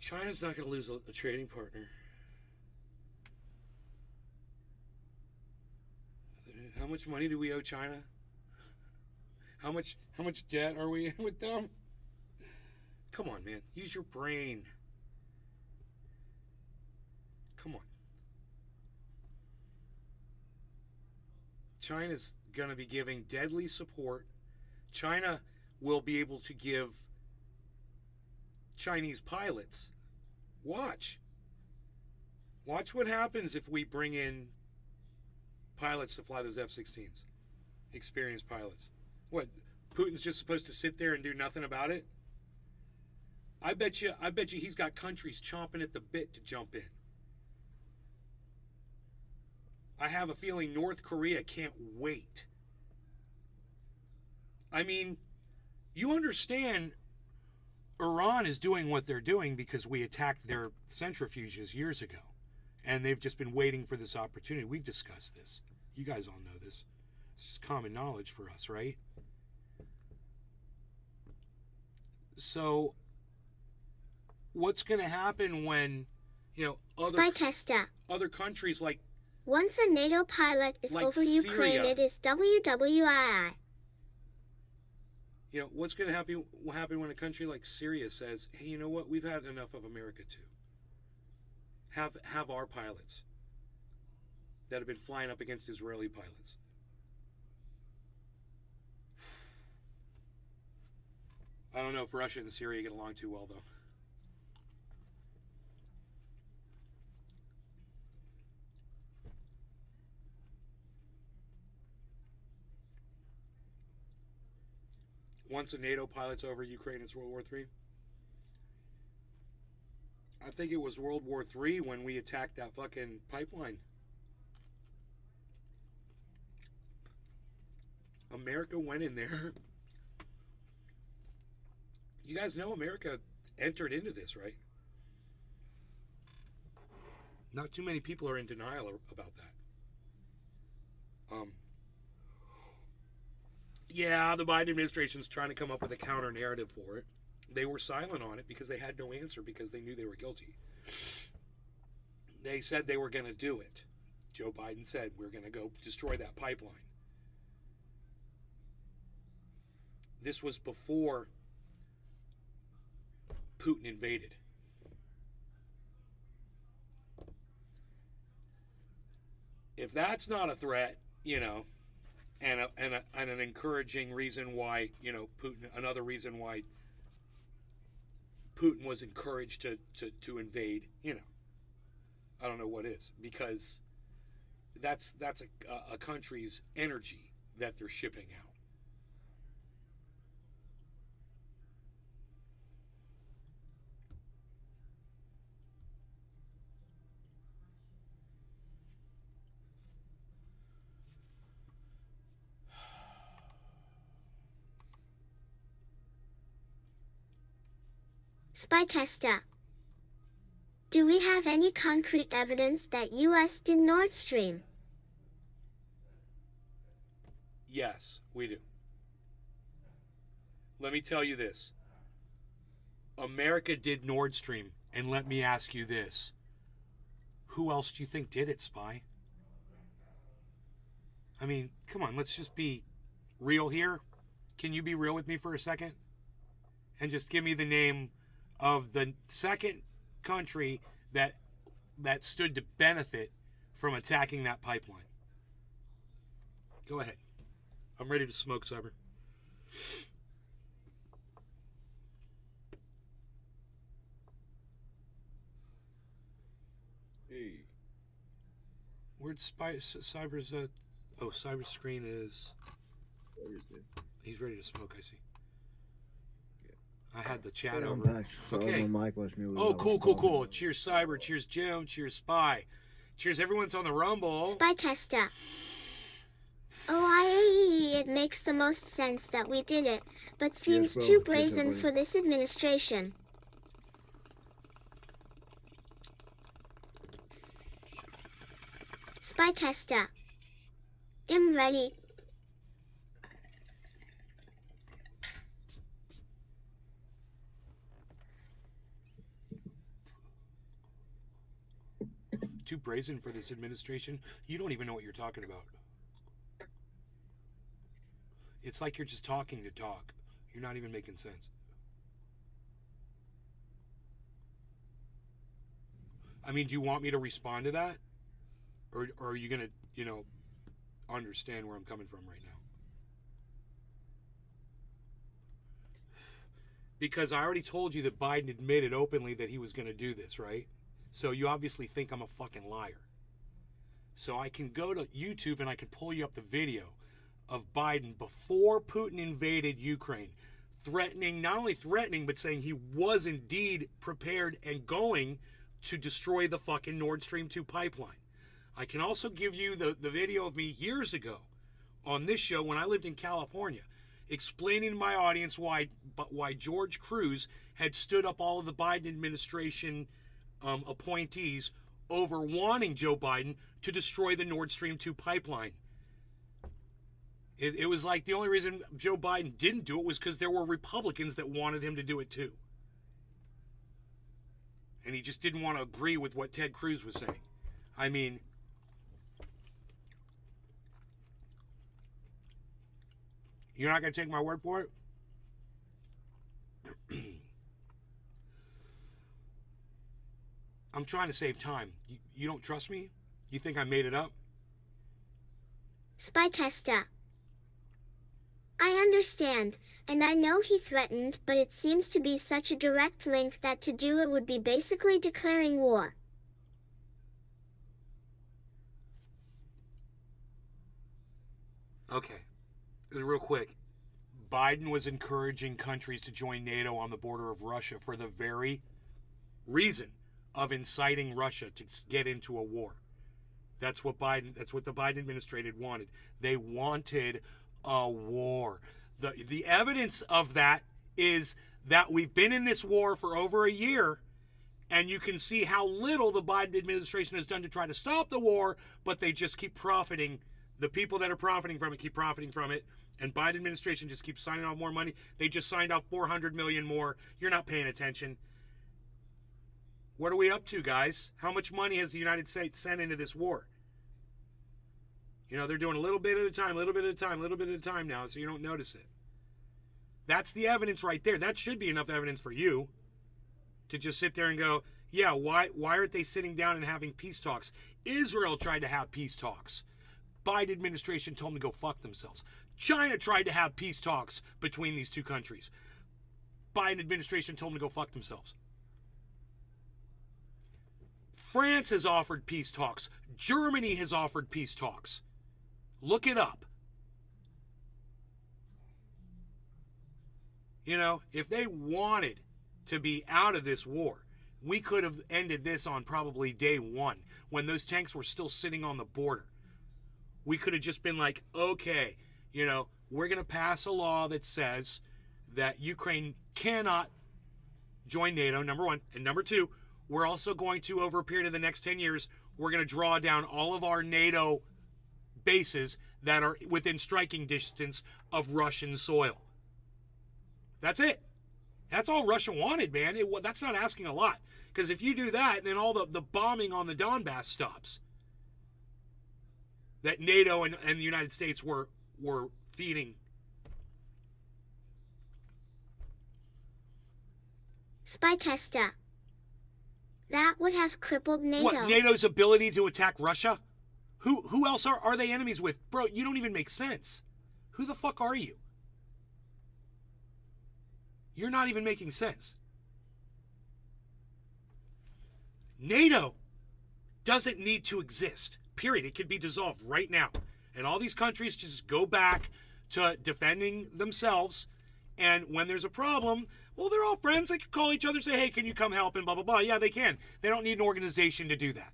Speaker 1: China's not going to lose a trading partner. How much money do we owe China? How much debt are we in with them? Come on, man. Use your brain. Come on. China's going to be giving deadly support. China will be able to give Chinese pilots. Watch what happens if we bring in pilots to fly those F-16s. Experienced pilots. What? Putin's just supposed to sit there and do nothing about it? I bet you he's got countries chomping at the bit to jump in. I have a feeling North Korea can't wait. I mean, you understand Iran is doing what they're doing because we attacked their centrifuges years ago. And they've just been waiting for this opportunity. We've discussed this. You guys all know this. This is common knowledge for us, right? So, what's going to happen when,
Speaker 3: Spycaster.
Speaker 1: other countries like
Speaker 3: Once a NATO pilot is
Speaker 1: Like
Speaker 3: over Ukraine,
Speaker 1: Syria.
Speaker 3: it is WWII.
Speaker 1: What's going to happen when a country like Syria says, hey, you know what? We've had enough of America too. Have our pilots that have been flying up against Israeli pilots. I don't know if Russia and Syria get along too well, though. Once a NATO pilot's over Ukraine, it's World War III. I think it was World War III when we attacked that fucking pipeline. America went in there. You guys know America entered into this, right? Not too many people are in denial about that. Yeah, the Biden administration's trying to come up with a counter narrative for it. They were silent on it because they had no answer because they knew they were guilty. They said they were going to do it. Joe Biden said, we're going to go destroy that pipeline. This was before Putin invaded. If that's not a threat, and an encouraging reason why, Putin, another reason why Putin was encouraged to invade, I don't know what is, because that's a country's energy that they're shipping out.
Speaker 3: Spycaster. Do we have any concrete evidence that US did Nord Stream?
Speaker 1: Yes, we do. Let me tell you this. America did Nord Stream, and let me ask you this. Who else do you think did it, Spy? I mean, come on, let's just be real here. Can you be real with me for a second? And just give me the name of the second country that stood to benefit from attacking that pipeline. Go ahead. I'm ready to smoke, Cyber.
Speaker 2: Hey.
Speaker 1: Where'd Cyber's Cyber's screen is.
Speaker 2: Where is it?
Speaker 1: He's ready to smoke, I see. I had the chat
Speaker 4: I'm
Speaker 1: over.
Speaker 4: back. Sorry,
Speaker 1: Okay.
Speaker 4: my mic was muted.
Speaker 1: Oh,
Speaker 4: I was
Speaker 1: cool.
Speaker 4: talking.
Speaker 1: Cheers, Cyber. Cheers, Jim. Cheers, Spy. Cheers, everyone's on the Rumble.
Speaker 3: Spycaster. OIAE, it makes the most sense that we did it, but seems
Speaker 4: bro.
Speaker 3: too
Speaker 4: Yes,
Speaker 3: brazen
Speaker 4: everybody.
Speaker 3: for this administration. Spycaster. I'm ready.
Speaker 1: Too brazen for this administration? You don't even know what you're talking about. It's like you're just talking to talk. You're not even making sense. I mean, do you want me to respond to that? Or are you going to, understand where I'm coming from right now? Because I already told you that Biden admitted openly that he was going to do this, right? So you obviously think I'm a fucking liar. So I can go to YouTube and I can pull you up the video of Biden before Putin invaded Ukraine, not only threatening, but saying he was indeed prepared and going to destroy the fucking Nord Stream 2 pipeline. I can also give you the video of me years ago on this show when I lived in California, explaining to my audience why George Cruz had stood up all of the Biden administration appointees over wanting Joe Biden to destroy the Nord Stream 2 pipeline. It was like the only reason Joe Biden didn't do it was because there were Republicans that wanted him to do it too. And he just didn't want to agree with what Ted Cruz was saying. I mean, you're not going to take my word for it? I'm trying to save time. You don't trust me? You think I made it up?
Speaker 3: Spycasta. I understand, and I know he threatened, but it seems to be such a direct link that to do it would be basically declaring war.
Speaker 1: Okay, real quick. Biden was encouraging countries to join NATO on the border of Russia for the very reason of inciting Russia to get into a war. That's what the Biden administration wanted. They wanted a war. The evidence of that is that we've been in this war for over a year, and you can see how little the Biden administration has done to try to stop the war, but they just keep profiting. The people that are profiting from it keep profiting from it, and Biden administration just keeps signing off more money. They just signed off $400 million more. You're not paying attention. What are we up to, guys? How much money has the United States sent into this war? You know, they're doing a little bit at a time, a little bit at a time, a little bit at a time now, so you don't notice it. That's the evidence right there. That should be enough evidence for you to just sit there and go, yeah, why aren't they sitting down and having peace talks? Israel tried to have peace talks. Biden administration told them to go fuck themselves. China tried to have peace talks between these two countries. Biden administration told them to go fuck themselves. France has offered peace talks. Germany has offered peace talks. Look it up. You know, if they wanted to be out of this war, we could have ended this on probably day one when those tanks were still sitting on the border. We could have just been like, okay, you know, we're going to pass a law that says that Ukraine cannot join NATO, number one. And number two, we're also going to, over a period of the next 10 years, we're going to draw down all of our NATO bases that are within striking distance of Russian soil. That's it. That's all Russia wanted, man. That's not asking a lot. Because if you do that, then all the bombing on the Donbass stops. That NATO and the United States were feeding.
Speaker 3: Spycasta. That would have crippled NATO.
Speaker 1: What, NATO's ability to attack Russia? Who else are they enemies with? Bro, you don't even make sense. Who the fuck are you? You're not even making sense. NATO doesn't need to exist. Period. It could be dissolved right now. And all these countries just go back to defending themselves. And when there's a problem, well, they're all friends. They can call each other and say, hey, can you come help? And blah, blah, blah. Yeah, they can. They don't need an organization to do that.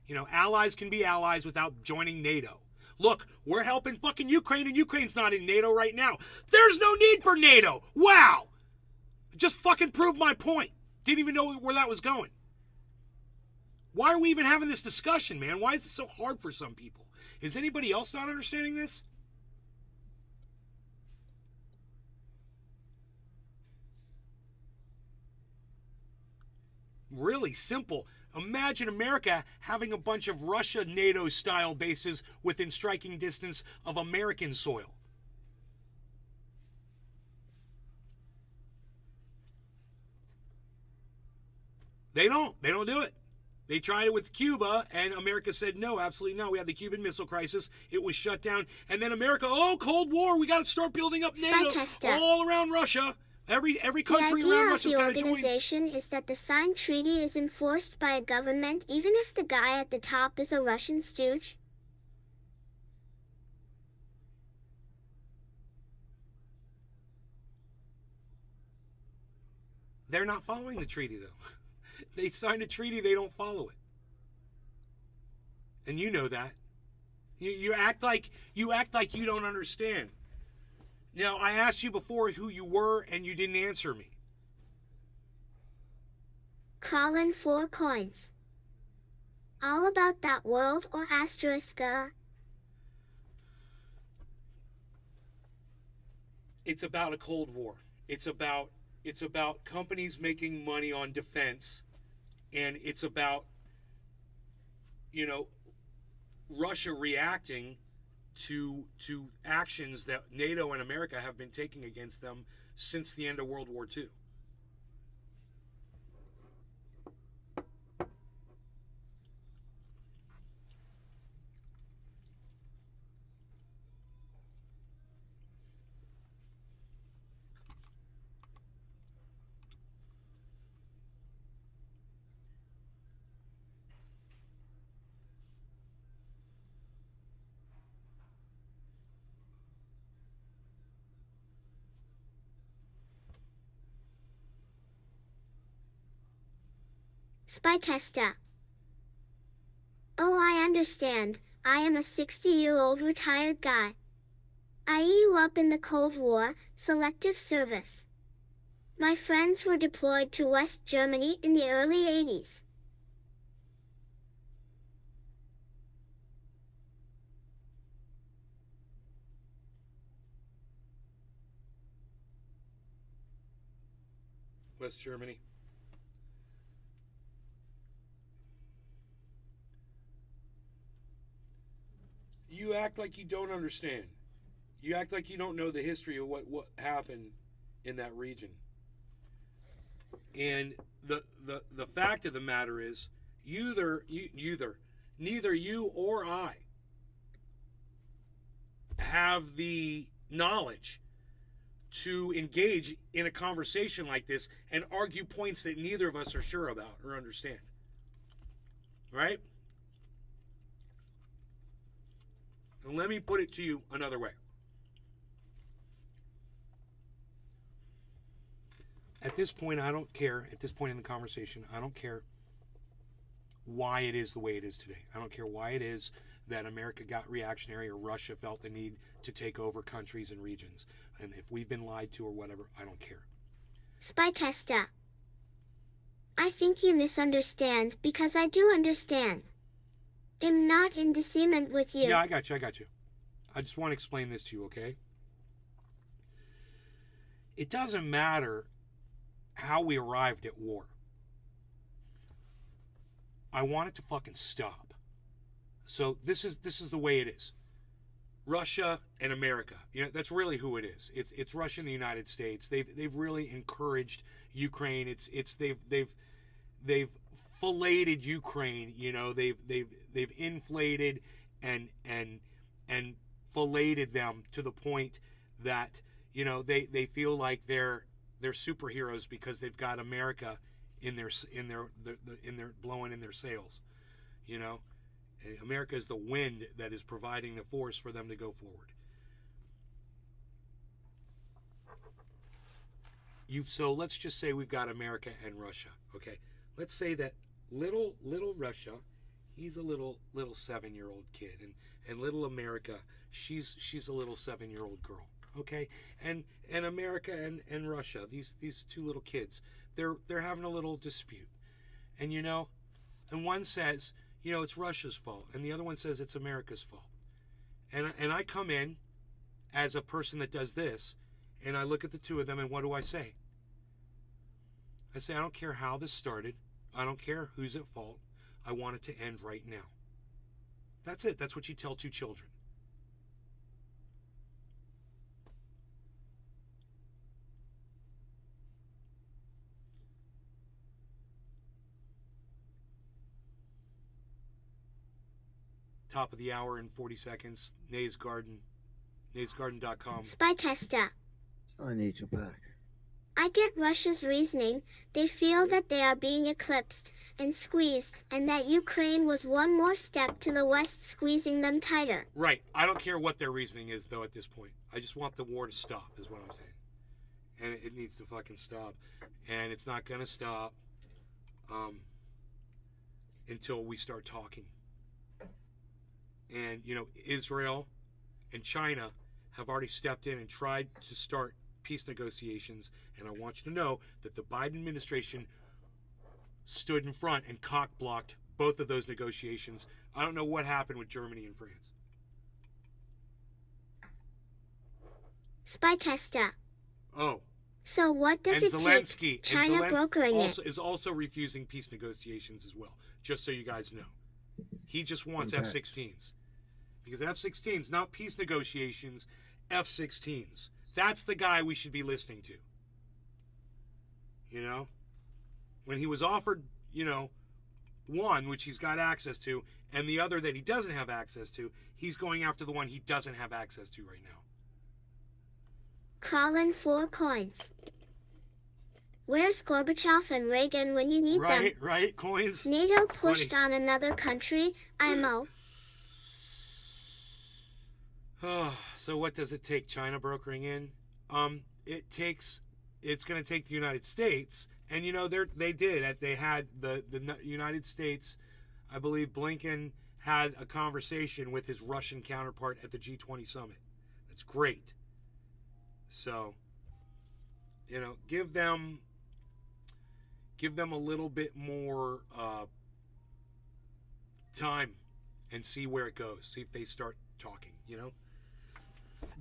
Speaker 1: You know, allies can be allies without joining NATO. Look, we're helping fucking Ukraine, and Ukraine's not in NATO right now. There's no need for NATO. Wow. Just fucking proved my point. Didn't even know where that was going. Why are we even having this discussion, man? Why is it so hard for some people? Is anybody else not understanding this? Really simple. Imagine America having a bunch of Russia NATO-style bases within striking distance of American soil. They don't do it. They tried it with Cuba, and America said, no, absolutely no. We had the Cuban Missile Crisis. It was shut down. And then America, Cold War, we got to start building up NATO all around Russia. Every country around Russia's got to join.
Speaker 3: The idea of the organization is that the signed treaty is enforced by a government, even if the guy at the top is a Russian stooge.
Speaker 1: They're not following the treaty, though. They signed a treaty, they don't follow it. And you know that. You act like you don't understand. Now, I asked you before who you were, and you didn't answer me.
Speaker 3: Crawlin' 4 coins. All about that world or asterisk.
Speaker 1: It's about a Cold War. It's about companies making money on defense, and it's about, you know, Russia reacting to actions that NATO and America have been taking against them since the end of World War II.
Speaker 3: Spycasta. Oh, I understand. I am a 60-year-old retired guy. I grew up in the Cold War, selective service. My friends were deployed to West Germany in the early 80s.
Speaker 1: West Germany. You act like you don't understand. You act like you don't know the history of what happened in that region. And the fact of the matter is, neither you or I have the knowledge to engage in a conversation like this and argue points that neither of us are sure about or understand. Right? And let me put it to you another way. At this point, I don't care. At this point in the conversation, I don't care why it is the way it is today. I don't care why it is that America got reactionary or Russia felt the need to take over countries and regions. And if we've been lied to or whatever, I don't care.
Speaker 3: Spycasta. I think you misunderstand because I do understand. I'm not in disagreement with you.
Speaker 1: Yeah, I got you. I just want to explain this to you, okay? It doesn't matter how we arrived at war. I want it to fucking stop. So this is the way it is. Russia and America. You know, that's really who it is. It's Russia and the United States. They've really encouraged Ukraine. They've filleted Ukraine. You know, they've inflated and filleted them to the point that, you know, they feel like they're superheroes because they've got America in their blowing in their sails. You know, America is the wind that is providing the force for them to go forward. So let's just say we've got America and Russia. Okay, let's say that little Russia, he's a little 7-year-old kid, and little America, she's a little 7-year-old girl. Okay, and America and Russia, these two little kids, they're having a little dispute, and you know, and one says, you know, it's Russia's fault, and the other one says it's America's fault, and I come in as a person that does this, and I look at the two of them, and what do I say? I say, I don't care how this started, I don't care who's at fault, I want it to end right now. That's it. That's what you tell two children. Top of the hour in 40 seconds. Nays Garden. NaysGarden.com.
Speaker 3: Spycasta.
Speaker 4: I need you back.
Speaker 3: I get Russia's reasoning. They feel that they are being eclipsed and squeezed, and that Ukraine was one more step to the West squeezing them tighter.
Speaker 1: Right. I don't care what their reasoning is, though, at this point. I just want the war to stop, is what I'm saying. And it needs to fucking stop. And it's not going to stop until we start talking. And, Israel and China have already stepped in and tried to start peace negotiations. And I want you to know that the Biden administration stood in front and cock-blocked both of those negotiations. I don't know what happened with Germany and France.
Speaker 3: Spy tester.
Speaker 1: Oh.
Speaker 3: So what does
Speaker 1: And
Speaker 3: it
Speaker 1: Zelensky,
Speaker 3: take? China brokering
Speaker 1: also,
Speaker 3: it.
Speaker 1: is also refusing peace negotiations as well, just so you guys know. He just wants F-16s. Because F-16s, not peace negotiations, F-16s. That's the guy we should be listening to. When he was offered, one, which he's got access to, and the other that he doesn't have access to, he's going after the one he doesn't have access to right now.
Speaker 3: Crawling 4 coins. Where's Gorbachev and Reagan when you need them?
Speaker 1: Right, coins.
Speaker 3: NATO
Speaker 1: That's
Speaker 3: pushed
Speaker 1: funny.
Speaker 3: on another country, IMO.
Speaker 1: So what does it take? China brokering in? It's going to take the United States, and they did. They had the United States. I believe Blinken had a conversation with his Russian counterpart at the G20 summit. That's great. So, give them a little bit more time and see where it goes. See if they start talking,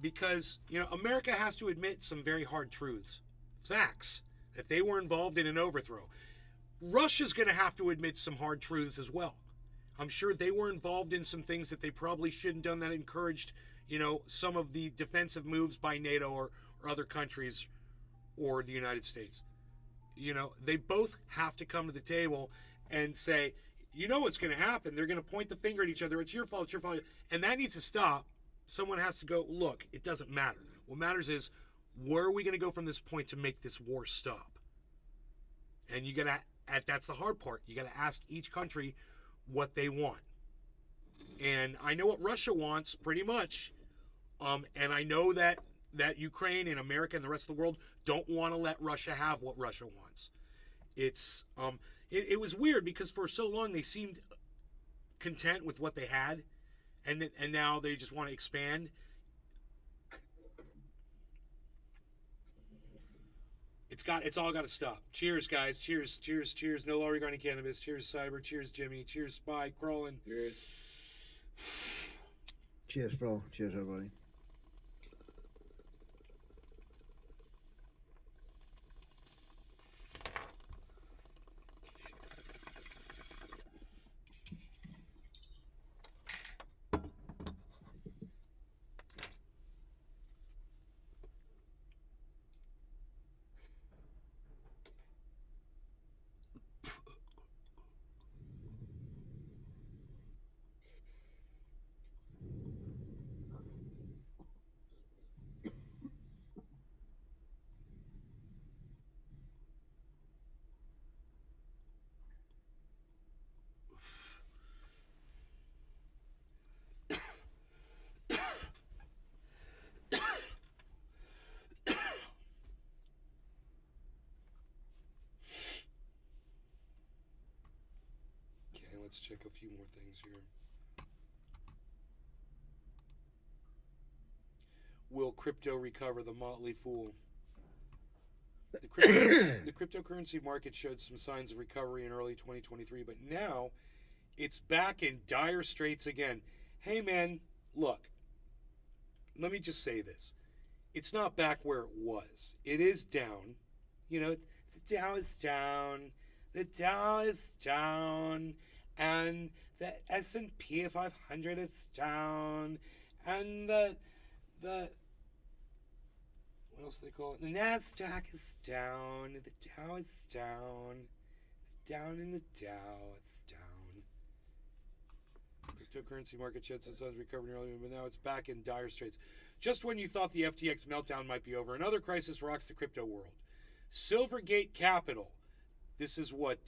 Speaker 1: Because, America has to admit some very hard truths, facts, that they were involved in an overthrow. Russia's going to have to admit some hard truths as well. I'm sure they were involved in some things that they probably shouldn't have done that encouraged, some of the defensive moves by NATO or other countries or the United States. They both have to come to the table and say, what's going to happen. They're going to point the finger at each other. It's your fault, it's your fault. And that needs to stop. Someone has to go, look, it doesn't matter. What matters is, where are we going to go from this point to make this war stop? And that's the hard part. You got to ask each country what they want. And I know what Russia wants pretty much. And I know that Ukraine and America and the rest of the world don't want to let Russia have what Russia wants. It was weird because for so long they seemed content with what they had, and now they just want to expand. It's all got to stop. Cheers, guys. Cheers, cheers, cheers. No law regarding cannabis. Cheers, Cyber. Cheers, Jimmy. Cheers, Spy. Crawling.
Speaker 2: Cheers.
Speaker 4: Cheers, bro. Cheers, everybody.
Speaker 1: Let's check a few more things here. Will crypto recover? The motley fool. The cryptocurrency market showed some signs of recovery in early 2023, but now it's back in dire straits again. Hey man, look, let me just say this. It's not back where it was. It is down. The Dow is down. The Dow is down. And the S&P 500 is down, and the what else do they call it? The Nasdaq is down. The Dow is down. It's down in the Dow. It's down. Cryptocurrency market showed some signs of recovery earlier, but now it's back in dire straits. Just when you thought the FTX meltdown might be over, another crisis rocks the crypto world. Silvergate Capital. This is what.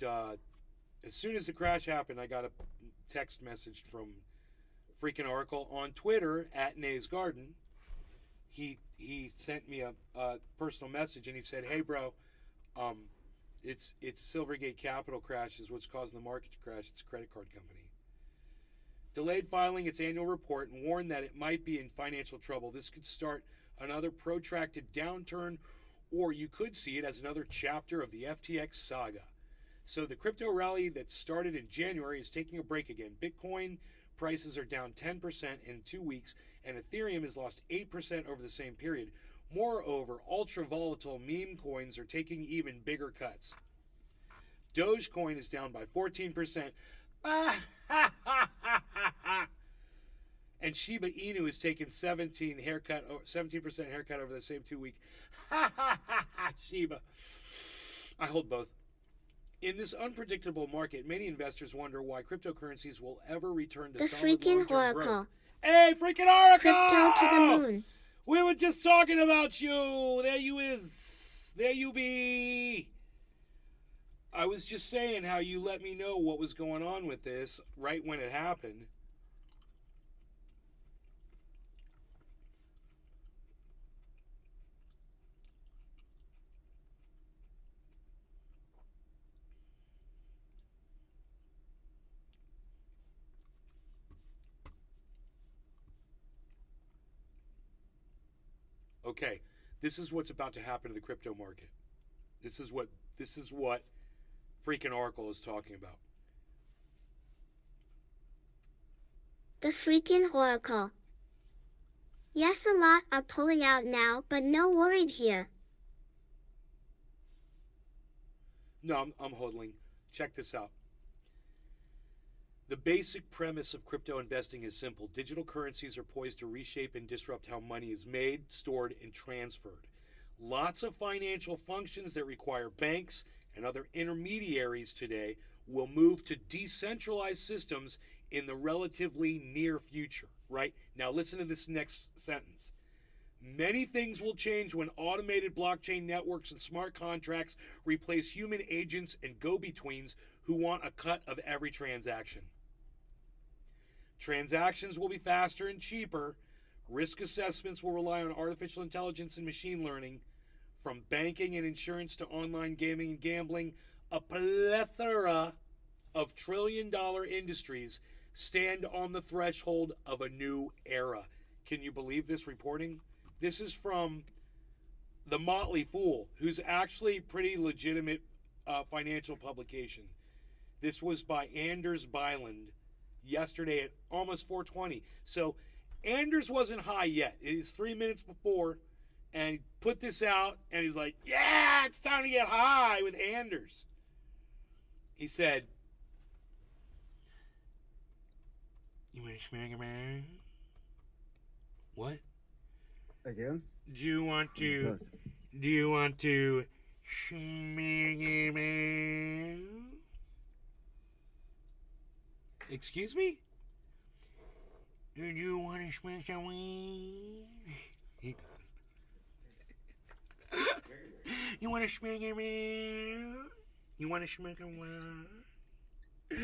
Speaker 1: As soon as the crash happened, I got a text message from freaking Oracle on Twitter at Nay's Garden. He sent me a personal message and he said, "Hey, bro, it's Silvergate Capital crash is what's causing the market to crash. It's a credit card company." delayed filing its annual report and warned that it might be in financial trouble. This could start another protracted downturn, or you could see it as another chapter of the FTX saga. So the crypto rally that started in January is taking a break again. Bitcoin prices are down 10% in 2 weeks, and Ethereum has lost 8% over the same period. Moreover, ultra volatile meme coins are taking even bigger cuts. Dogecoin is down by 14%. And Shiba Inu has taken 17% haircut over the same 2 week. Shiba. I hold both. In this unpredictable market, many investors wonder why cryptocurrencies will ever return to
Speaker 3: The
Speaker 1: solid
Speaker 3: freaking
Speaker 1: long-term
Speaker 3: oracle.
Speaker 1: growth. Hey, freaking oracle!
Speaker 3: Crypto to the moon.
Speaker 1: We were just talking about you. There you is. There you be. I was just saying how you let me know what was going on with this right when it happened. Okay, this is what's about to happen to the crypto market. This is what freaking Oracle is talking about.
Speaker 3: The freaking oracle. Yes, a lot are pulling out now, but no worried here.
Speaker 1: No, I'm hodling. Check this out. The basic premise of crypto investing is simple. Digital currencies are poised to reshape and disrupt how money is made, stored, and transferred. Lots of financial functions that require banks and other intermediaries today will move to decentralized systems in the relatively near future, right? Now listen to this next sentence. Many things will change when automated blockchain networks and smart contracts replace human agents and go-betweens who want a cut of every transaction. Transactions will be faster and cheaper. Risk assessments will rely on artificial intelligence and machine learning. From banking and insurance to online gaming and gambling, a plethora of trillion-dollar industries stand on the threshold of a new era. Can you believe this reporting? This is from The Motley Fool, who's actually a pretty legitimate financial publication. This was by Anders Byland yesterday at almost 4:20. So Anders wasn't high yet. It is 3 minutes before, and he put this out, and he's like, yeah, it's time to get high with Anders. He said, you want to smack him out? What?
Speaker 4: Again?
Speaker 1: Do you want to smack him out? Excuse me? Do you want to smack him out? You want to smack him out? You want to smack him out?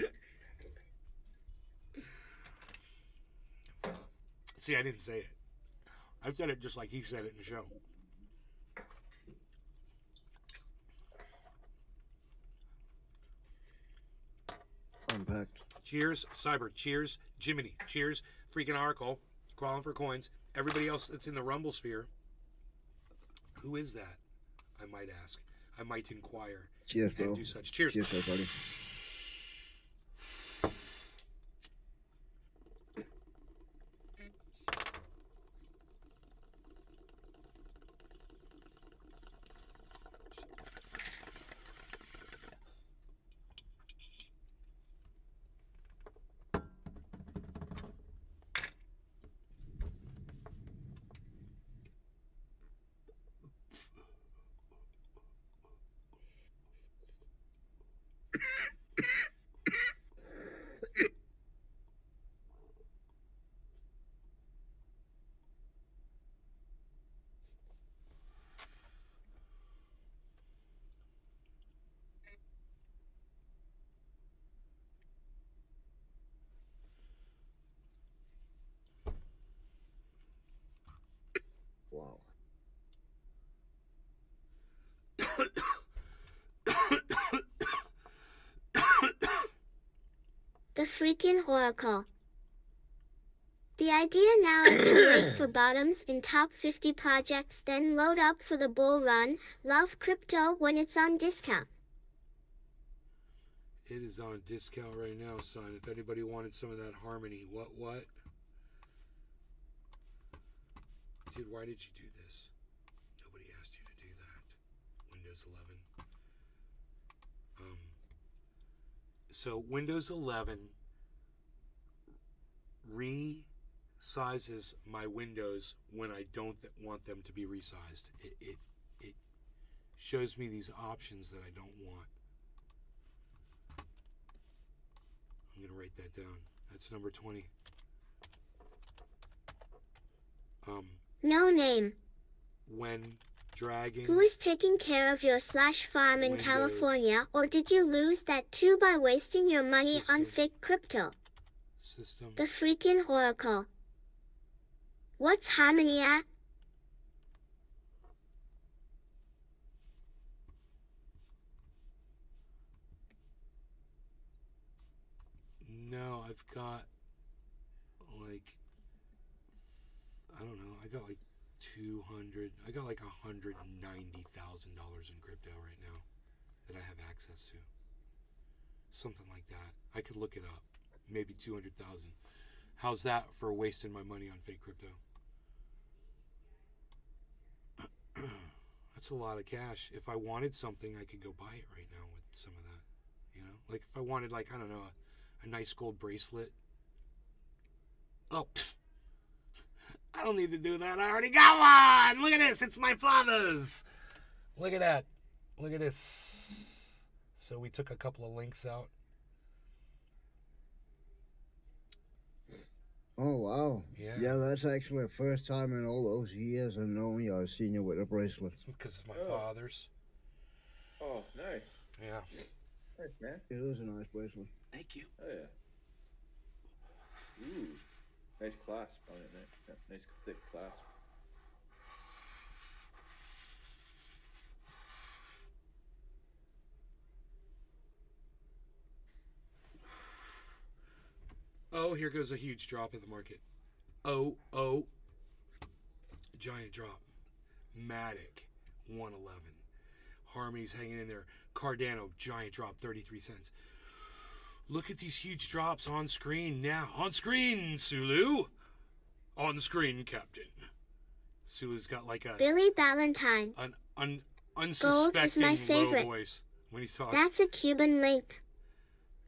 Speaker 1: See, I didn't say it. I said it just like he said it in the show.
Speaker 4: Unpacked.
Speaker 1: Cheers, Cyber. Cheers, Jiminy. Cheers, freaking Oracle. Crawling for coins. Everybody else that's in the Rumble sphere. Who is that? I might ask. I might inquire.
Speaker 4: Cheers, bro.
Speaker 1: And do such. Cheers.
Speaker 4: Cheers, everybody. Wow.
Speaker 3: The freaking oracle. The idea now is to wait for bottoms in top 50 projects, then load up for the bull run. Love crypto when it's on discount.
Speaker 1: It is on discount right now, son. If anybody wanted some of that Harmony. What? Dude, why did you do this? Nobody asked you to do that. Windows 11. So Windows 11 resizes my windows when I don't want them to be resized. It shows me these options that I don't want. I'm going to write that down. That's number 20.
Speaker 3: No name.
Speaker 1: When dragging...
Speaker 3: Who is taking care of your /farm in
Speaker 1: Windows.
Speaker 3: California, or did you lose that too by wasting your money on
Speaker 1: System.
Speaker 3: fake crypto?
Speaker 1: System.
Speaker 3: The freaking Oracle. What's Harmony at?
Speaker 1: No, I've got like, I don't know, I got like 200, I got like $190,000 in crypto right now that I have access to. Something like that. I could look it up. Maybe 200,000. How's that for wasting my money on fake crypto? That's a lot of cash. If I wanted something, I could go buy it right now with some of that. You know, like if I wanted, like, I don't know, a nice gold bracelet. Oh, I don't need to do that. I already got one. Look at this. It's my father's. Look at that. Look at this. So we took a couple of links out.
Speaker 4: Oh, wow.
Speaker 1: Yeah.
Speaker 4: Yeah, that's actually the first time in all those years I've known you I've seen you with a bracelet.
Speaker 1: It's because it's my
Speaker 2: Oh.
Speaker 1: father's.
Speaker 2: Oh, nice.
Speaker 1: Yeah.
Speaker 2: Nice, man.
Speaker 4: It is a nice bracelet.
Speaker 1: Thank you.
Speaker 2: Oh, yeah. Ooh. Nice clasp on it, man. Yeah, nice thick clasp.
Speaker 1: Oh, here goes a huge drop in the market. Oh. Giant drop. Matic, 111. Harmony's hanging in there. Cardano, giant drop, 33 cents. Look at these huge drops on screen now. On screen, Sulu. On screen, Captain. Sulu's got like a
Speaker 3: Billy Valentine.
Speaker 1: an unsuspecting low
Speaker 3: favorite.
Speaker 1: voice when he's talking.
Speaker 3: That's a Cuban link.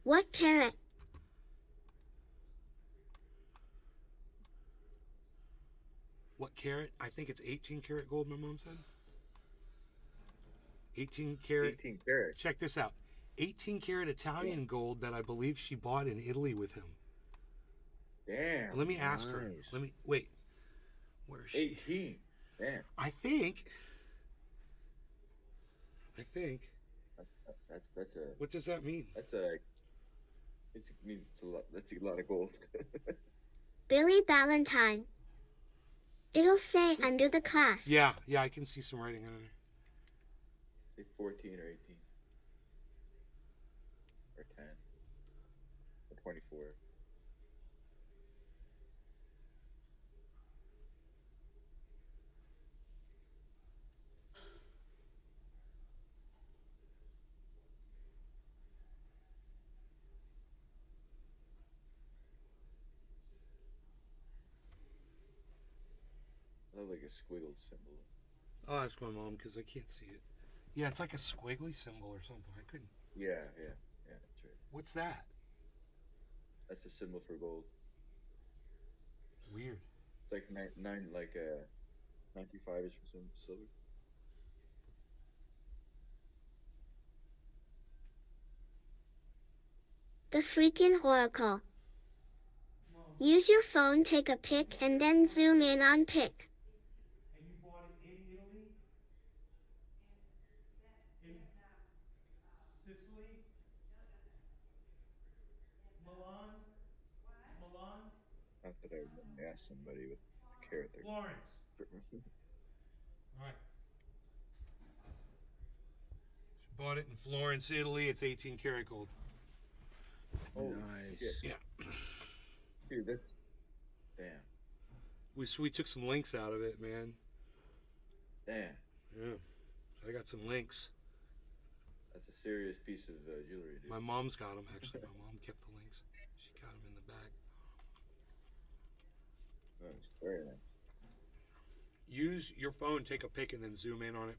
Speaker 3: What carat?
Speaker 1: What carat? I think it's 18 karat gold, my mom said. 18 karat.
Speaker 2: 18 karat.
Speaker 1: Check this out. 18 karat Italian gold that I believe she bought in Italy with him.
Speaker 2: Damn.
Speaker 1: Let me ask her.
Speaker 4: Nice.
Speaker 1: Let me wait. Where is she?
Speaker 2: 18. Damn.
Speaker 1: I think.
Speaker 2: That's a.
Speaker 1: What does that mean?
Speaker 2: That's a. It means it's a lot. That's a lot of gold.
Speaker 3: Billy Valentine. It'll say under the class.
Speaker 1: Yeah, I can see some writing under there.
Speaker 2: Say 14 or 18. Or 10. Or 24. I love like a squiggled symbol.
Speaker 1: I'll ask my mom because I can't see it. Yeah, it's like a squiggly symbol or something. I couldn't.
Speaker 2: Yeah, that's right.
Speaker 1: What's that?
Speaker 2: That's the symbol for gold.
Speaker 1: Weird.
Speaker 2: It's like 95 is for some silver.
Speaker 3: The freaking Oracle. Use your phone, take a pic, and then zoom in on pic.
Speaker 1: And you bought it in Italy? In Sicily? Milan?
Speaker 2: Not that I would ask somebody with a carrot there.
Speaker 1: Florence. All right. She bought it in Florence, Italy. It's 18 karat gold.
Speaker 2: Holy
Speaker 4: Nice.
Speaker 2: shit.
Speaker 1: Yeah.
Speaker 2: Dude, Damn.
Speaker 1: We took some links out of it, man.
Speaker 2: Damn.
Speaker 1: Yeah. I got some links.
Speaker 2: That's a serious piece of jewelry, dude.
Speaker 1: My mom's got them, actually. My mom kept the links. She got them in the back.
Speaker 2: Nice. Very nice.
Speaker 1: Use your phone, take a pic, and then zoom in on it.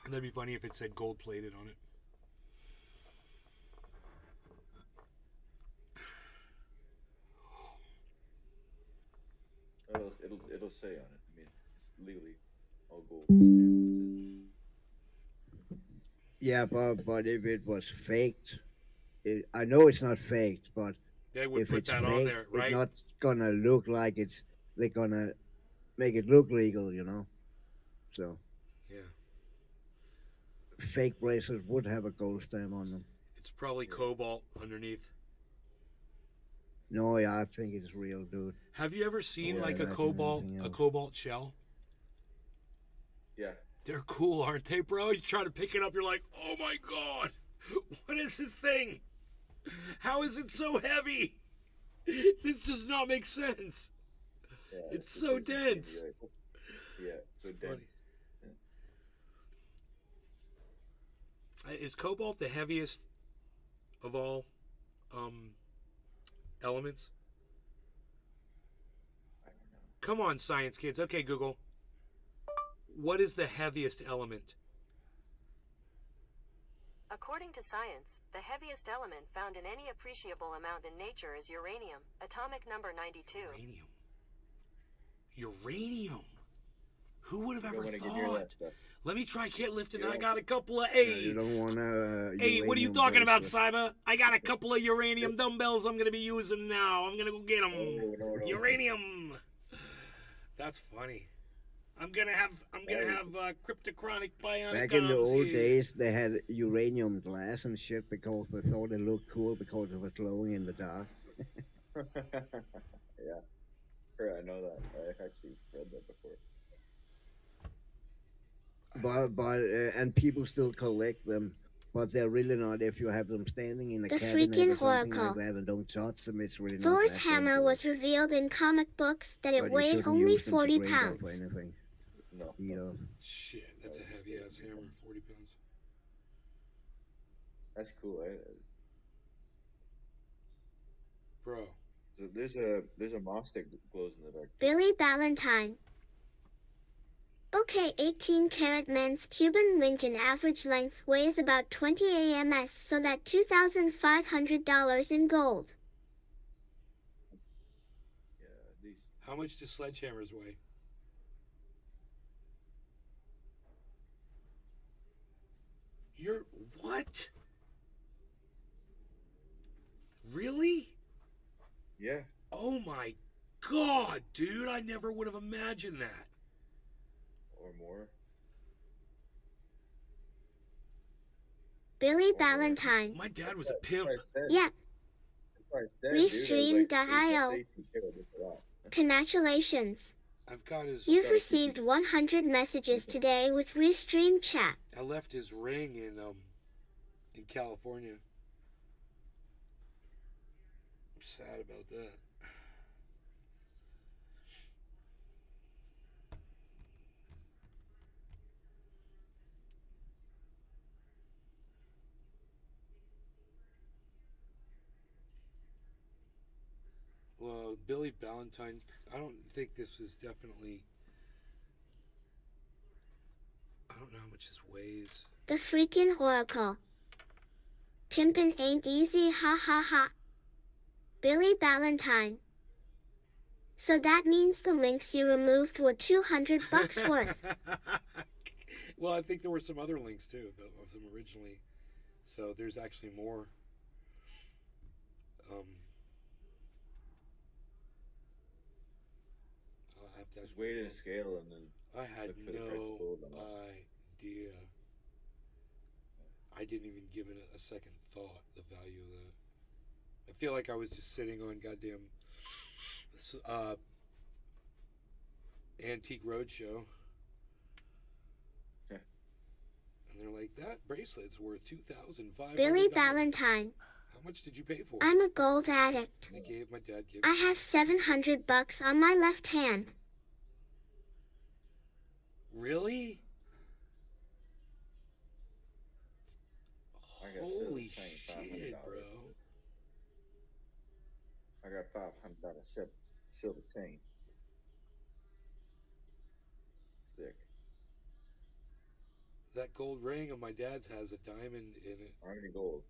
Speaker 1: And that'd be funny if it said gold plated on it.
Speaker 2: It'll say on it. I mean, it's legally all gold.
Speaker 4: Yeah, but if it was faked, I know it's not faked, but
Speaker 1: They would
Speaker 4: if
Speaker 1: put
Speaker 4: it's
Speaker 1: that
Speaker 4: fake,
Speaker 1: on there, right?
Speaker 4: it's not gonna look like they're gonna make it look legal, you know. So
Speaker 1: Yeah.
Speaker 4: fake bracelets would have a gold stamp on them.
Speaker 1: It's probably cobalt underneath.
Speaker 4: No, yeah, I think it's real, dude.
Speaker 1: Have you ever seen
Speaker 4: Yeah,
Speaker 1: like a
Speaker 4: that's
Speaker 1: cobalt
Speaker 4: anything else.
Speaker 1: shell?
Speaker 2: Yeah.
Speaker 1: They're cool, aren't they, bro? You try to pick it up, you're like, oh my god, what is this thing? How is it so heavy? This does not make sense.
Speaker 2: Yeah,
Speaker 1: It's so dense.
Speaker 2: Yeah,
Speaker 1: It's
Speaker 2: so
Speaker 1: funny.
Speaker 2: dense.
Speaker 1: Is cobalt the heaviest of all elements?
Speaker 2: I don't know.
Speaker 1: Come on, science kids. Okay, Google. What is the heaviest element?
Speaker 8: According to science, the heaviest element found in any appreciable amount in nature is uranium, atomic number 92.
Speaker 1: Uranium. Who would have
Speaker 2: You
Speaker 1: ever
Speaker 2: don't want to get near
Speaker 1: thought?
Speaker 2: that stuff.
Speaker 1: Let me try can't lift it.
Speaker 2: You
Speaker 1: I
Speaker 2: don't-
Speaker 1: got a couple of
Speaker 4: Yeah, you don't want to.
Speaker 1: Hey, what are you talking about, Cyber? I got a couple of uranium dumbbells I'm gonna be using now. I'm gonna go get them.
Speaker 2: No.
Speaker 1: Uranium. That's funny. I'm gonna have cryptochronic bionic
Speaker 4: Back in the
Speaker 1: arms
Speaker 4: old
Speaker 1: here.
Speaker 4: days, they had uranium glass and shit because they thought it looked cool because it was glowing in the dark.
Speaker 2: Yeah. Sure, I know that. I actually read that before.
Speaker 4: And people still collect them, but they're really not. If you have them standing in a
Speaker 3: The
Speaker 4: cabinet
Speaker 3: freaking
Speaker 4: or something
Speaker 3: oracle.
Speaker 4: like that and don't touch them, it's really not
Speaker 3: Thor's
Speaker 4: that
Speaker 3: hammer
Speaker 4: dangerous.
Speaker 3: was revealed in comic books that it
Speaker 4: But you
Speaker 3: weighed
Speaker 4: shouldn't
Speaker 3: only
Speaker 4: use them to
Speaker 3: 40
Speaker 4: break up or
Speaker 3: pounds.
Speaker 4: anything,
Speaker 2: No.
Speaker 4: you know.
Speaker 1: Shit, that's a heavy ass hammer, 40 pounds.
Speaker 2: That's cool.
Speaker 1: Bro,
Speaker 2: So there's a moss stick that glows in the dark.
Speaker 3: Billy Ballantyne. Okay, 18 karat men's Cuban Lincoln average length weighs about 20 ams, so that $2,500 in gold.
Speaker 2: Yeah, these.
Speaker 1: how much do sledgehammers weigh? You're what? Really?
Speaker 2: Yeah.
Speaker 1: Oh my god, dude! I never would have imagined that.
Speaker 2: Or more.
Speaker 3: Billy Ballantyne.
Speaker 1: My dad was a pimp.
Speaker 3: Yeah,
Speaker 2: That's what I said, dude. I was like,
Speaker 3: Restream.io.
Speaker 2: they take care of this a lot.
Speaker 3: Congratulations.
Speaker 1: I've got his.
Speaker 3: You've received 100 messages today with Restream Chat.
Speaker 1: I left his ring in California. I'm sad about that. Well, Billy Ballantyne, I don't think this is definitely. I don't know how much this weighs.
Speaker 3: The freaking oracle. Pimpin' ain't easy, ha ha ha. Billy Ballantyne. So that means the links you removed were $200 worth.
Speaker 1: Well, I think there were some other links too, of them originally. So there's actually more. I'll have to ask.
Speaker 2: Just weight in a scale and then.
Speaker 1: I had
Speaker 2: look for the price
Speaker 1: no
Speaker 2: of gold on that.
Speaker 1: idea. I didn't even give it a second thought, the value of that. I feel like I was just sitting on goddamn Antique Roadshow.
Speaker 2: Yeah.
Speaker 1: And they're like, that bracelet's worth $2,500.
Speaker 3: Billy Ballantyne.
Speaker 1: How much did you pay for it?
Speaker 3: I'm a gold addict.
Speaker 1: My dad gave.
Speaker 3: I have $700 on my left hand.
Speaker 1: Really?
Speaker 2: I got
Speaker 1: Holy
Speaker 2: $500.
Speaker 1: shit, bro.
Speaker 2: I got $500 silver chain. Sick.
Speaker 1: That gold ring of my dad's has a diamond in it.
Speaker 2: How many gold?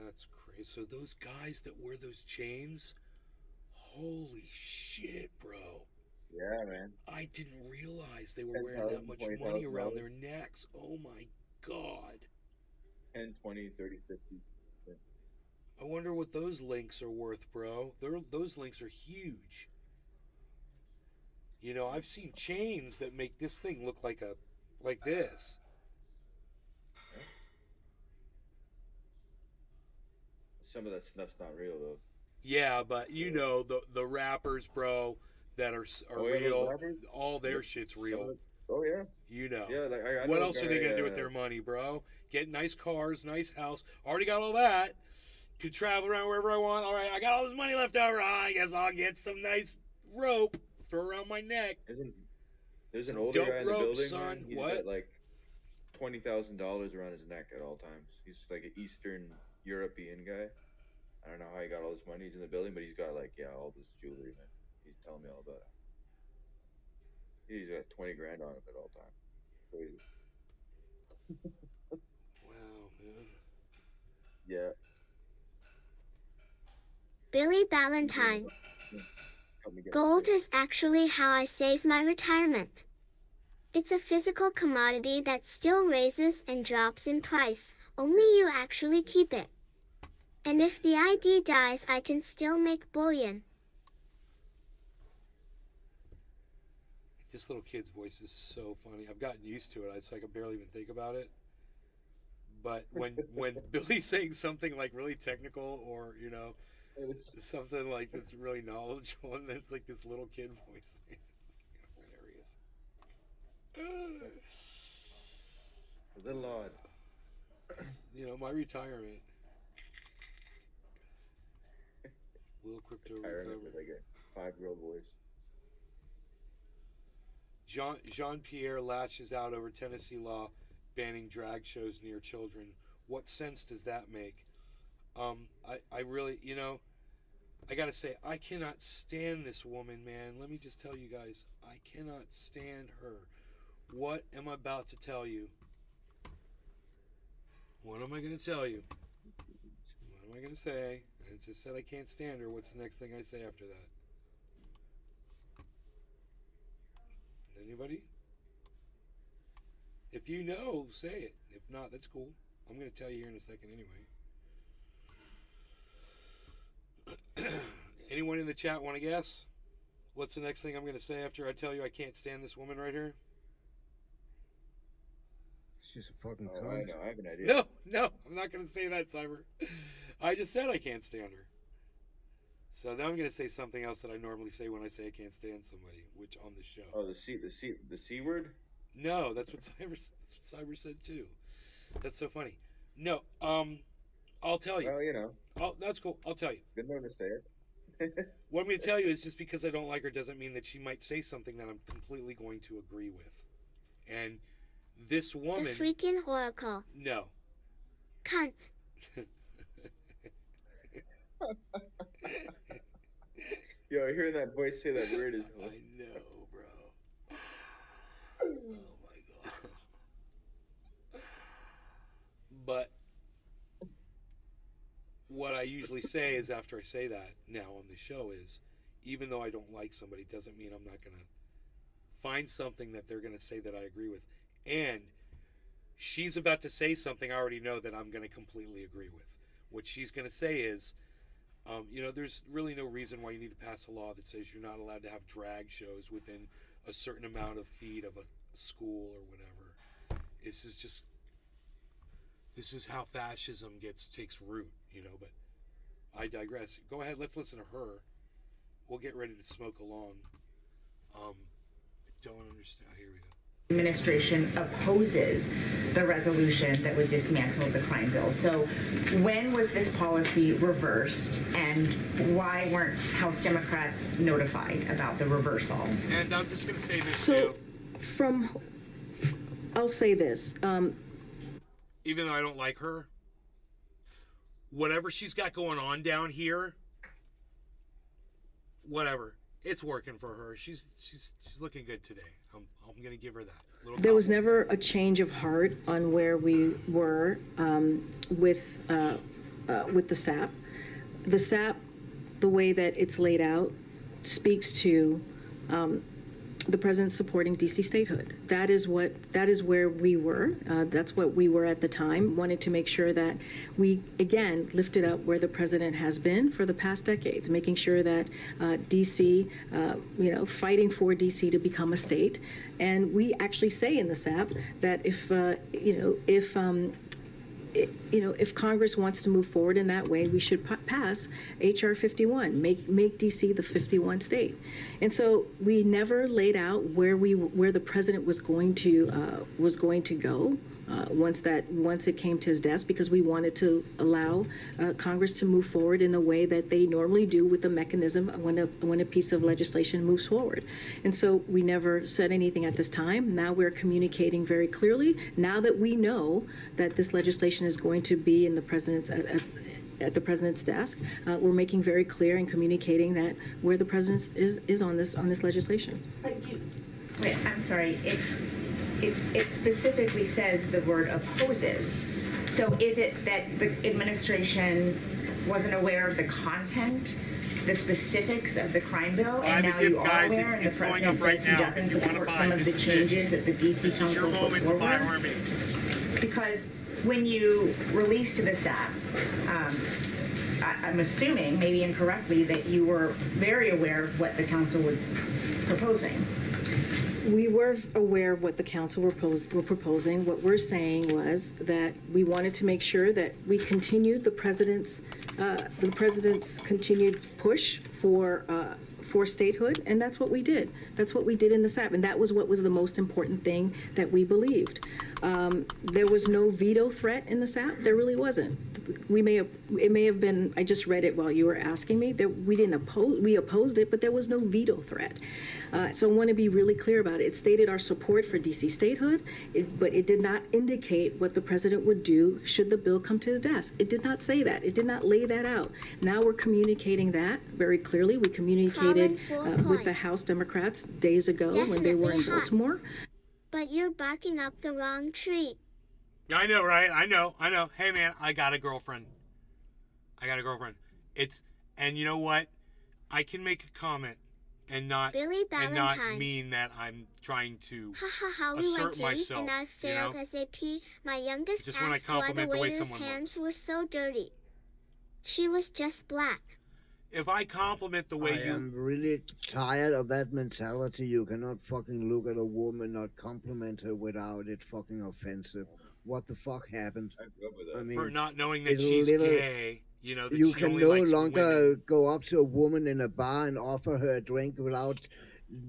Speaker 1: That's crazy. So those guys that wear those chains, holy shit, bro.
Speaker 2: Yeah, man.
Speaker 1: I didn't realize they were wearing that much money around their necks. Oh my god.
Speaker 2: 10, 20, 30, 50.
Speaker 1: I wonder what those links are worth, bro. Those links are huge. You know, I've seen chains that make this thing look like this.
Speaker 2: Some of that stuff's not real though.
Speaker 1: Yeah, but you know the rappers, bro, that are
Speaker 2: Oh, yeah, those
Speaker 1: real.
Speaker 2: rappers?
Speaker 1: All their shit's real.
Speaker 2: Oh yeah.
Speaker 1: You know.
Speaker 2: Yeah, like I
Speaker 1: What
Speaker 2: know a
Speaker 1: else are they
Speaker 2: guy,
Speaker 1: gonna do with their money, bro? Get nice cars, nice house. Already got all that. Could travel around wherever I want. All right, I got all this money left over. I guess I'll get some nice rope, throw around my neck.
Speaker 2: There's an
Speaker 1: Some
Speaker 2: older
Speaker 1: dope
Speaker 2: guy in the
Speaker 1: rope,
Speaker 2: building,
Speaker 1: son.
Speaker 2: man. He's
Speaker 1: What?
Speaker 2: got like $20,000 around his neck at all times. He's like an Eastern European guy. I don't know how he got all this money. He's in the building, but he's got like all this jewelry, man. He's telling me all about it. He's got 20 grand on him at all times. Crazy.
Speaker 1: Wow, man.
Speaker 2: Yeah.
Speaker 3: Billy Ballantyne.
Speaker 2: Help me get
Speaker 3: Gold
Speaker 2: this.
Speaker 3: is actually how I save my retirement. It's a physical commodity that still raises and drops in price. Only you actually keep it. And if the ID dies, I can still make bullion.
Speaker 1: This little kid's voice is so funny. I've gotten used to it. It's like I barely even think about it. But when Billy's saying something like really technical, or you know, something like that's really knowledgeable, and it's like this little kid voice, it's hilarious.
Speaker 2: A little odd.
Speaker 1: It's, you know, my retirement. Will crypto recover?
Speaker 2: With like a 5-year-old voice.
Speaker 1: Jean-Pierre lashes out over Tennessee law banning drag shows near children. What sense does that make? I really, you know, I gotta say, I cannot stand this woman, man. Let me just tell you guys, I cannot stand her. What am I about to tell you? What am I going to tell you? What am I going to say? I just said I can't stand her. What's the next thing I say after that? Anybody? If you know, say it. If not, that's cool. I'm going to tell you here in a second anyway. Anyone in the chat want to guess? What's the next thing I'm going to say after I tell you I can't stand this woman right here?
Speaker 4: She's a fucking
Speaker 2: Oh,
Speaker 4: cunt.
Speaker 2: I know. I have an idea.
Speaker 1: No, I'm not going to say that, Cyber. I just said I can't stand her. So now I'm going to say something else that I normally say when I say I can't stand somebody, which on the show.
Speaker 2: Oh, the C word?
Speaker 1: No, that's what Cyber said too. That's so funny. No, I'll tell you.
Speaker 2: Well, you know.
Speaker 1: Oh, that's cool. I'll tell you.
Speaker 2: Good known to say it.
Speaker 1: What I'm going to tell you is just because I don't like her doesn't mean that she might say something that I'm completely going to agree with. And this woman...
Speaker 3: The freaking oracle.
Speaker 1: No.
Speaker 3: Cunt.
Speaker 2: Yo, hearing that voice say that word is...
Speaker 1: I know, bro. Oh, my God. But what I usually say is after I say that now on the show is, even though I don't like somebody, doesn't mean I'm not going to find something that they're going to say that I agree with. And she's about to say something I already know that I'm going to completely agree with. What she's going to say is, you know, there's really no reason why you need to pass a law that says you're not allowed to have drag shows within a certain amount of feet of a school or whatever. This is how fascism takes root, you know, but I digress. Go ahead. Let's listen to her. We'll get ready to smoke along. Don't understand. Here we go.
Speaker 9: Administration opposes the resolution that would dismantle the crime bill. So when was this policy reversed, and why weren't House Democrats notified about the reversal?
Speaker 1: And I'm just going to say this
Speaker 7: So,
Speaker 1: too.
Speaker 7: I'll say this.
Speaker 1: Even though I don't like her, whatever she's got going on down here, whatever, it's working for her. She's looking good today. I'm going to give her that.
Speaker 7: There was never a change of heart on where we were with the SAP. The SAP, the way that it's laid out, speaks to the president supporting DC statehood. That is where we were. That's what we were at the time. Wanted to make sure that we again lifted up where the president has been for the past decades, making sure that DC, fighting for DC to become a state. And we actually say in the SAP that if Congress wants to move forward in that way, we should pass H.R. 51, make D.C. the 51 state. And so we never laid out where the president was going to go once it came to his desk, because we wanted to allow Congress to move forward in the way that they normally do with the mechanism when a piece of legislation moves forward. And so we never said anything at this time. Now we're communicating very clearly. Now that we know that this legislation is going to be in the president's at the president's desk, we're making very clear and communicating that where the president is on this legislation.
Speaker 9: Wait, I'm sorry. It specifically says the word opposes. So is it that the administration wasn't aware of the content, the specifics of the crime bill, and now you are aware, and the president says he doesn't support some of the changes that the DC Council put forward? Because when you released the SAP, I'm assuming, maybe incorrectly, that you were very aware of what the council was proposing.
Speaker 7: We were aware of what the council were proposing. What we're saying was that we wanted to make sure that we continued the president's continued push for statehood, and that's what we did. That's what we did in the SAP, and that was what was the most important thing that we believed. There was no veto threat in the SAP. There really wasn't. It may have been. I just read it while you were asking me. We opposed it, but there was no veto threat. So I want to be really clear about it. It stated our support for DC statehood, but it did not indicate what the president would do should the bill come to his desk. It did not say that. It did not lay that out. Now we're communicating that very clearly. We communicated with the House Democrats days ago when they were in Baltimore.
Speaker 3: But you're barking up the wrong tree.
Speaker 1: I know, right? I know. Hey, man, I got a girlfriend. And you know what? I can make a comment and not mean that I'm trying to assert myself.
Speaker 3: And I failed SAP. My youngest
Speaker 1: just when I
Speaker 3: asked why the
Speaker 1: compliment the way
Speaker 3: waiter's
Speaker 1: someone
Speaker 3: hands were so dirty. She was just black.
Speaker 1: If I compliment the way
Speaker 4: I am really tired of that mentality. You cannot fucking look at a woman, not compliment her without it fucking offensive. What the fuck happened? I mean,
Speaker 1: for not knowing that she's gay, that
Speaker 4: you
Speaker 1: she
Speaker 4: can
Speaker 1: only
Speaker 4: no
Speaker 1: likes
Speaker 4: longer
Speaker 1: women.
Speaker 4: go up to a woman in a bar and offer her a drink without.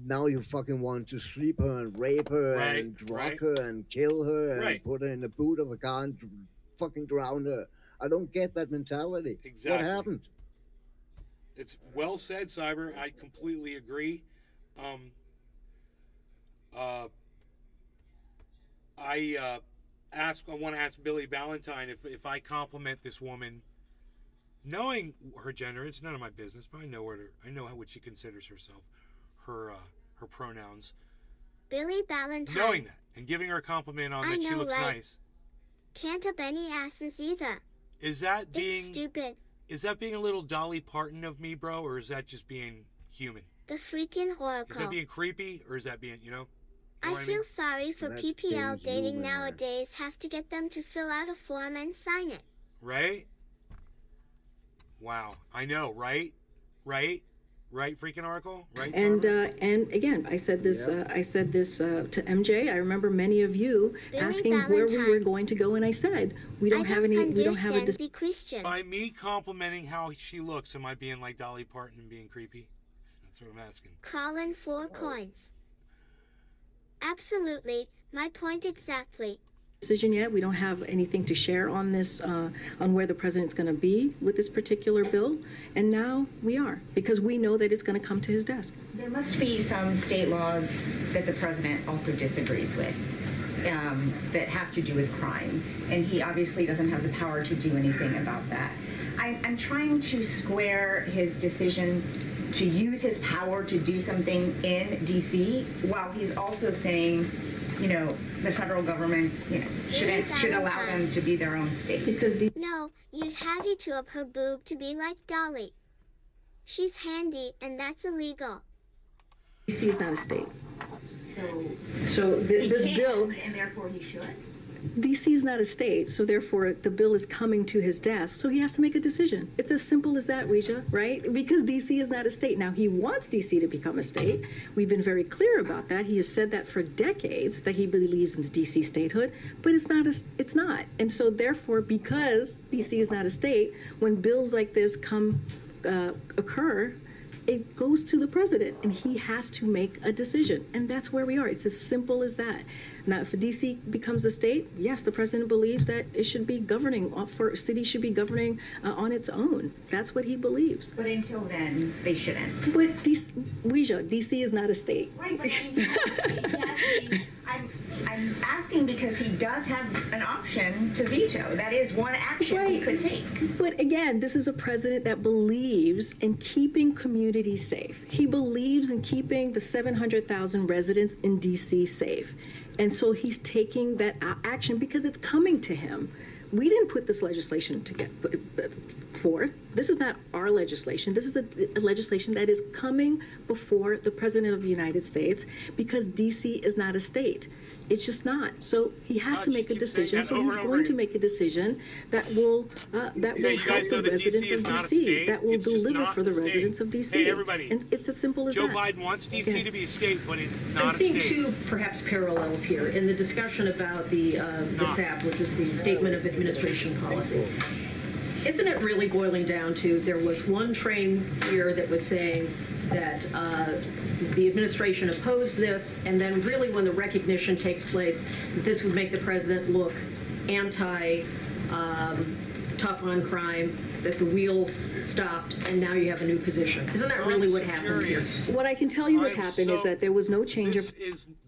Speaker 4: Now you fucking want to sleep her and rape her and drug her and kill her and put her in the boot of a car and fucking drown her. I don't get that mentality.
Speaker 1: Exactly.
Speaker 4: What happened?
Speaker 1: It's well said, Cyber. I completely agree. I want to ask Billy Ballantyne if I compliment this woman, knowing her gender, it's none of my business, but I know what she considers herself, her pronouns.
Speaker 3: Billy Ballantyne.
Speaker 1: Knowing that and giving her a compliment on that she looks nice.
Speaker 3: Can't up any asses either.
Speaker 1: Is that being
Speaker 3: It's stupid.
Speaker 1: Is that being a little Dolly Parton of me, bro, or is that just being human?
Speaker 3: The freaking Oracle.
Speaker 1: Is that being creepy, or is that being,
Speaker 3: I feel sorry for PPL dating nowadays. Have to get them to fill out a form and sign it.
Speaker 1: Right? Wow. I know, right? Right? Right, freaking Oracle? Right,
Speaker 7: And
Speaker 1: Summer?
Speaker 7: and again, I said this.
Speaker 4: Yeah.
Speaker 7: I said this to MJ. I remember many of you
Speaker 3: Billy
Speaker 7: asking where we were
Speaker 3: Valentine.
Speaker 7: going to go, and I said we
Speaker 3: I
Speaker 7: don't have any. We don't have a.
Speaker 3: understand the Christian.
Speaker 1: By me complimenting how she looks, am I being like Dolly Parton and being creepy? That's what I'm asking.
Speaker 3: Colin 4 coins. Absolutely, my point exactly.
Speaker 7: Decision yet. We don't have anything to share on this, on where the president's going to be with this particular bill. And now we are, because we know that it's going to come to his desk.
Speaker 9: There must be some state laws that the president also disagrees with that have to do with crime. And he obviously doesn't have the power to do anything about that. I'm trying to square his decision to use his power to do something in D.C. while he's also saying, you know, the federal government, you know, should allow them to be their own state.
Speaker 7: Because
Speaker 3: No, you'd have you to up her boob to be like Dolly. She's handy, and that's illegal.
Speaker 7: DC is not a state.
Speaker 9: So
Speaker 7: This bill,
Speaker 9: and therefore he should.
Speaker 7: DC is not a state, so therefore the bill is coming to his desk, so he has to make a decision. It's as simple as that, Ouija, right? Because DC is not a state. Now, he wants DC to become a state. We've been very clear about that. He has said that for decades, that he believes in DC statehood, but it's not. And so therefore, because DC is not a state, when bills like this occur, it goes to the president, and he has to make a decision. And that's where we are. It's as simple as that. Now, if DC becomes a state, yes, the president believes that it should be governing, cities should be governing on its own. That's what he believes.
Speaker 9: But until then, they shouldn't.
Speaker 7: But DC is not a state.
Speaker 9: Right, but I'm asking because he does have an option to veto. That is one action he could take.
Speaker 7: But again, this is a president that believes in keeping communities safe. He believes in keeping the 700,000 residents in DC safe. And so he's taking that action because it's coming to him. We didn't put this legislation to get forth. This is not our legislation. This is a legislation that is coming before the President of the United States because DC is not a state. It's just not. So he has to make a decision. So he's going to make a decision that will help
Speaker 1: you guys know
Speaker 7: the
Speaker 1: that DC
Speaker 7: residents
Speaker 1: is
Speaker 7: of
Speaker 1: not a
Speaker 7: DC.
Speaker 1: state.
Speaker 7: That will
Speaker 1: It's just
Speaker 7: deliver
Speaker 1: not
Speaker 7: for the
Speaker 1: a state.
Speaker 7: residents of DC.
Speaker 1: Hey, everybody.
Speaker 7: And it's as simple as
Speaker 1: Joe
Speaker 7: that.
Speaker 1: Biden wants DC to be a state, but it's not
Speaker 10: I'm
Speaker 1: a
Speaker 10: seeing
Speaker 1: state.
Speaker 10: two perhaps parallels here in the discussion about the
Speaker 1: not.
Speaker 10: SAP, which is the Statement of Administration Policy. Isn't it really boiling down to there was one train here that was saying that the administration opposed this, and then really when the recognition takes place, that this would make the president look tough on crime, that the wheels stopped, and now you have a new position. Isn't that really what happened here?
Speaker 7: What I can tell you what happened is that there was no change of...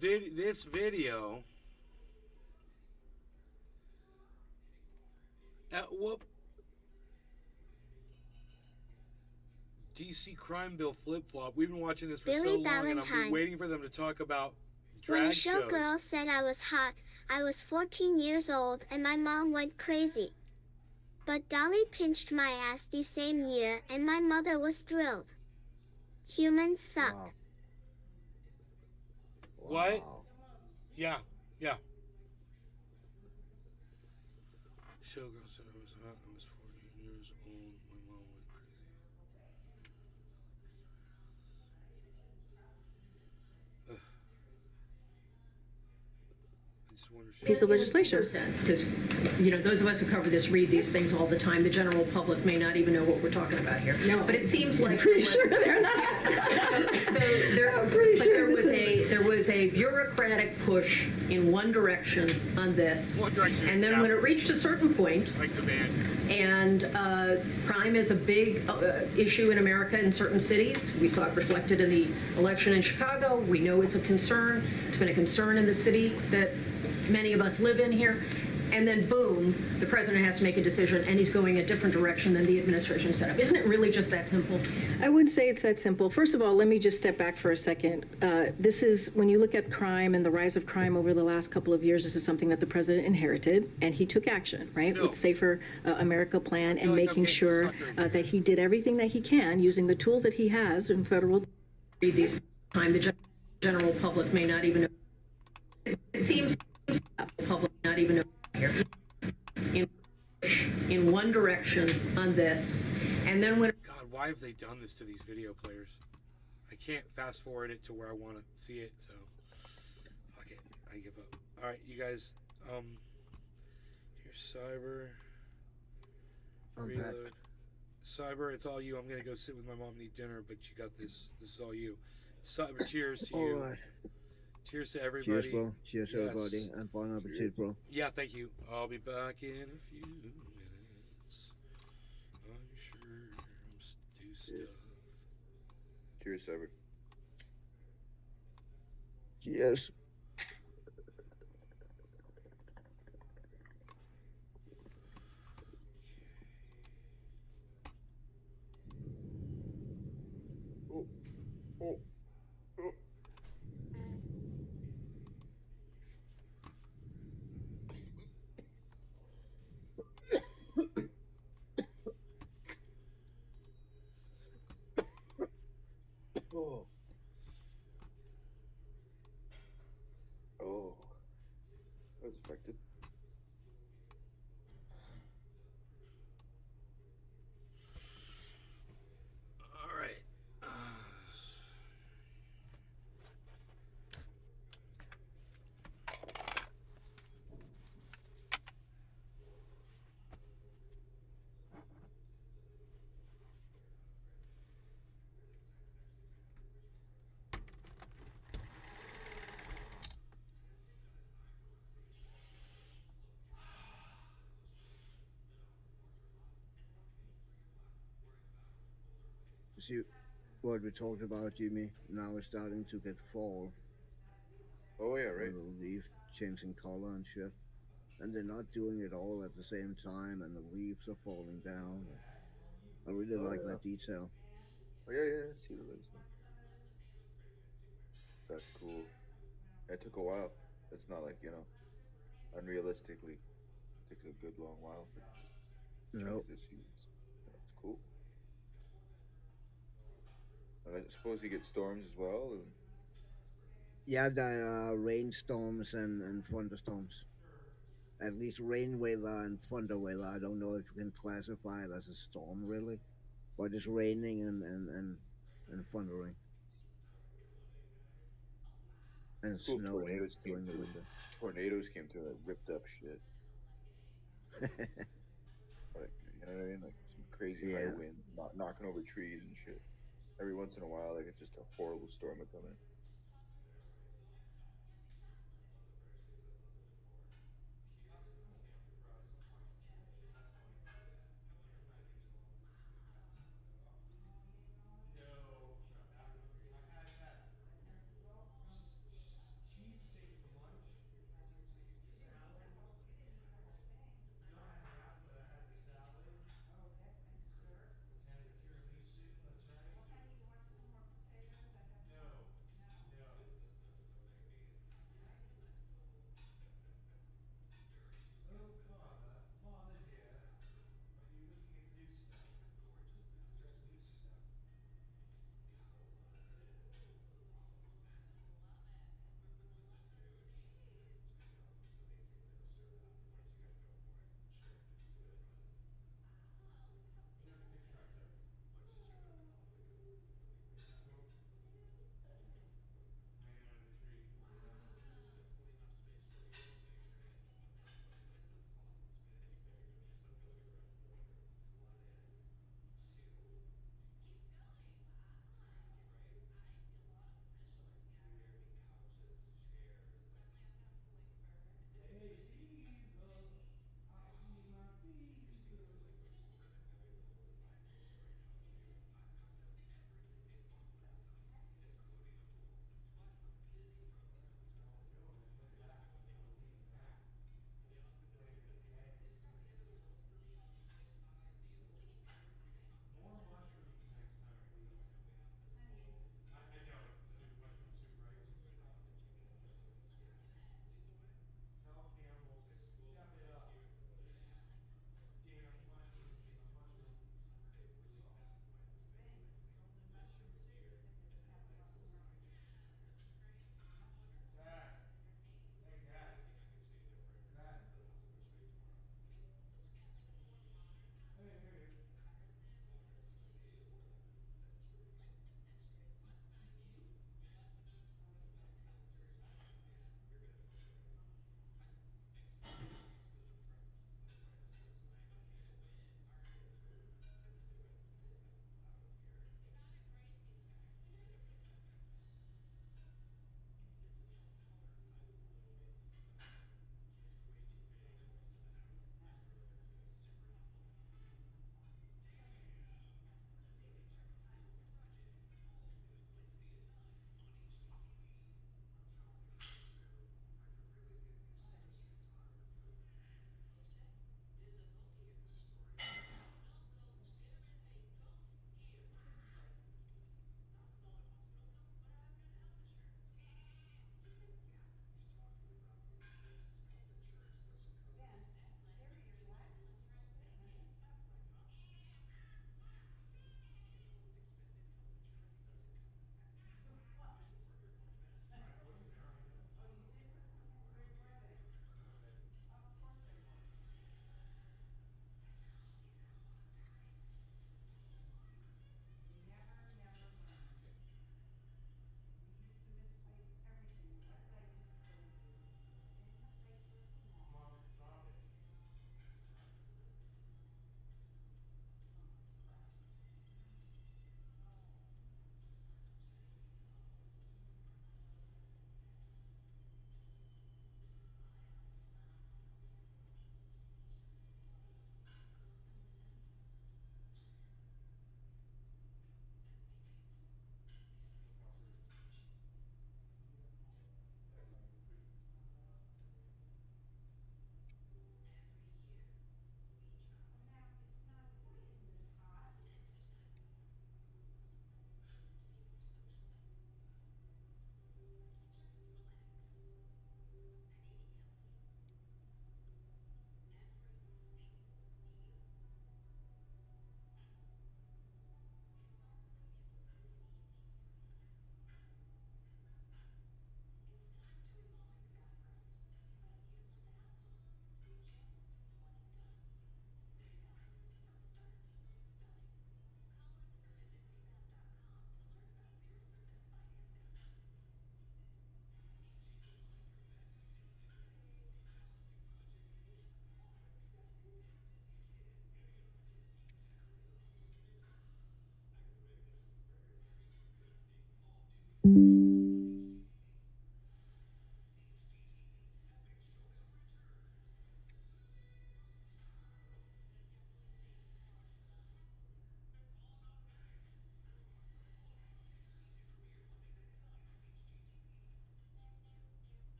Speaker 1: This video... DC crime bill flip-flop. We've been watching this for
Speaker 3: Billy
Speaker 1: so long, and I've
Speaker 3: Valentine.
Speaker 1: been waiting for them to talk about
Speaker 3: When
Speaker 1: drag
Speaker 3: a show
Speaker 1: shows.
Speaker 3: girl said I was hot, I was 14 years old and my mom went crazy. But Dolly pinched my ass the same year and my mother was thrilled. Humans suck.
Speaker 4: Wow.
Speaker 1: What?
Speaker 4: Wow.
Speaker 1: Yeah. Showgirl said I was hot. I was 14 years old. My mom went crazy. Ugh. I just wonder if
Speaker 7: piece of legislation.
Speaker 10: Because, you know, those of us who cover this read these things all the time. The general public may not even know what we're talking about here.
Speaker 7: No.
Speaker 10: But it seems like...
Speaker 7: I'm pretty sure they're not.
Speaker 10: There was a bureaucratic push in one direction on this.
Speaker 1: One direction,
Speaker 10: And then when it
Speaker 1: yeah.
Speaker 10: reached a certain point,
Speaker 1: like the band.
Speaker 10: and crime is a big issue in America in certain cities. We saw it reflected in the election in Chicago. We know it's a concern. It's been a concern in the city that many of us live in here. And then boom, the president has to make a decision, and he's going a different direction than the administration set up. Isn't it really just that simple?
Speaker 7: I wouldn't say it's that simple. First of all, let me just step back for a second. This is, when you look at crime and the rise of crime over the last couple of years, this is something that the president inherited, and he took action, right?
Speaker 1: Still.
Speaker 7: With Safer America plan and
Speaker 1: like I'm
Speaker 7: making
Speaker 1: getting
Speaker 7: sure
Speaker 1: suckered here.
Speaker 7: that he did everything that he can using the tools that he has in federal.
Speaker 10: Read these time. The general public may not even know. It seems the public not even know here. In one direction on this, and then when
Speaker 1: God, why have they done this to these video players? I can't fast forward it to where I want to see it, so fuck it. I give up. All right, you guys. Here's Cyber.
Speaker 4: Unpack.
Speaker 1: Reload. Cyber, it's all you. I'm gonna go sit with my mom and eat dinner, but you got this. This is all you. Cyber, cheers to
Speaker 4: All
Speaker 1: you.
Speaker 4: right.
Speaker 1: Cheers to
Speaker 4: Cheers,
Speaker 1: everybody.
Speaker 4: bro. Cheers,
Speaker 1: Yes.
Speaker 4: everybody. And bon appetit, bro.
Speaker 1: Yeah, thank you. I'll be back in a few minutes. I'm sure do stuff.
Speaker 2: Cheers, Cyber.
Speaker 4: Cheers.
Speaker 2: Oh, oh, oh. Oh. Oh. That was effective.
Speaker 1: All right.
Speaker 4: See what we talked about, Jimmy. Now it's starting to get fall.
Speaker 2: Oh, yeah, right.
Speaker 4: The leaves changing color and shit. And they're not doing it all at the same time, and the leaves are falling down. I really
Speaker 2: Oh,
Speaker 4: like
Speaker 2: yeah.
Speaker 4: that detail.
Speaker 2: Oh, yeah. See the legs. That's cool. It took a while. It's not like, unrealistically, it takes a good long while for change
Speaker 4: Nope.
Speaker 2: this hues. That's cool. And I suppose you get storms as well. And
Speaker 4: Yeah, there are rainstorms and thunderstorms. At least rain weather and thunder weather. I don't know if you can classify it as a storm really, but it's raining and thundering and
Speaker 2: cool
Speaker 4: snowing
Speaker 2: tornadoes came
Speaker 4: during the
Speaker 2: through.
Speaker 4: winter.
Speaker 2: Tornadoes came through and ripped up shit. Like, you know what I mean? Like some crazy high
Speaker 4: Yeah.
Speaker 2: wind, knocking over trees and shit. Every once in a while, like it's just a horrible storm would come in.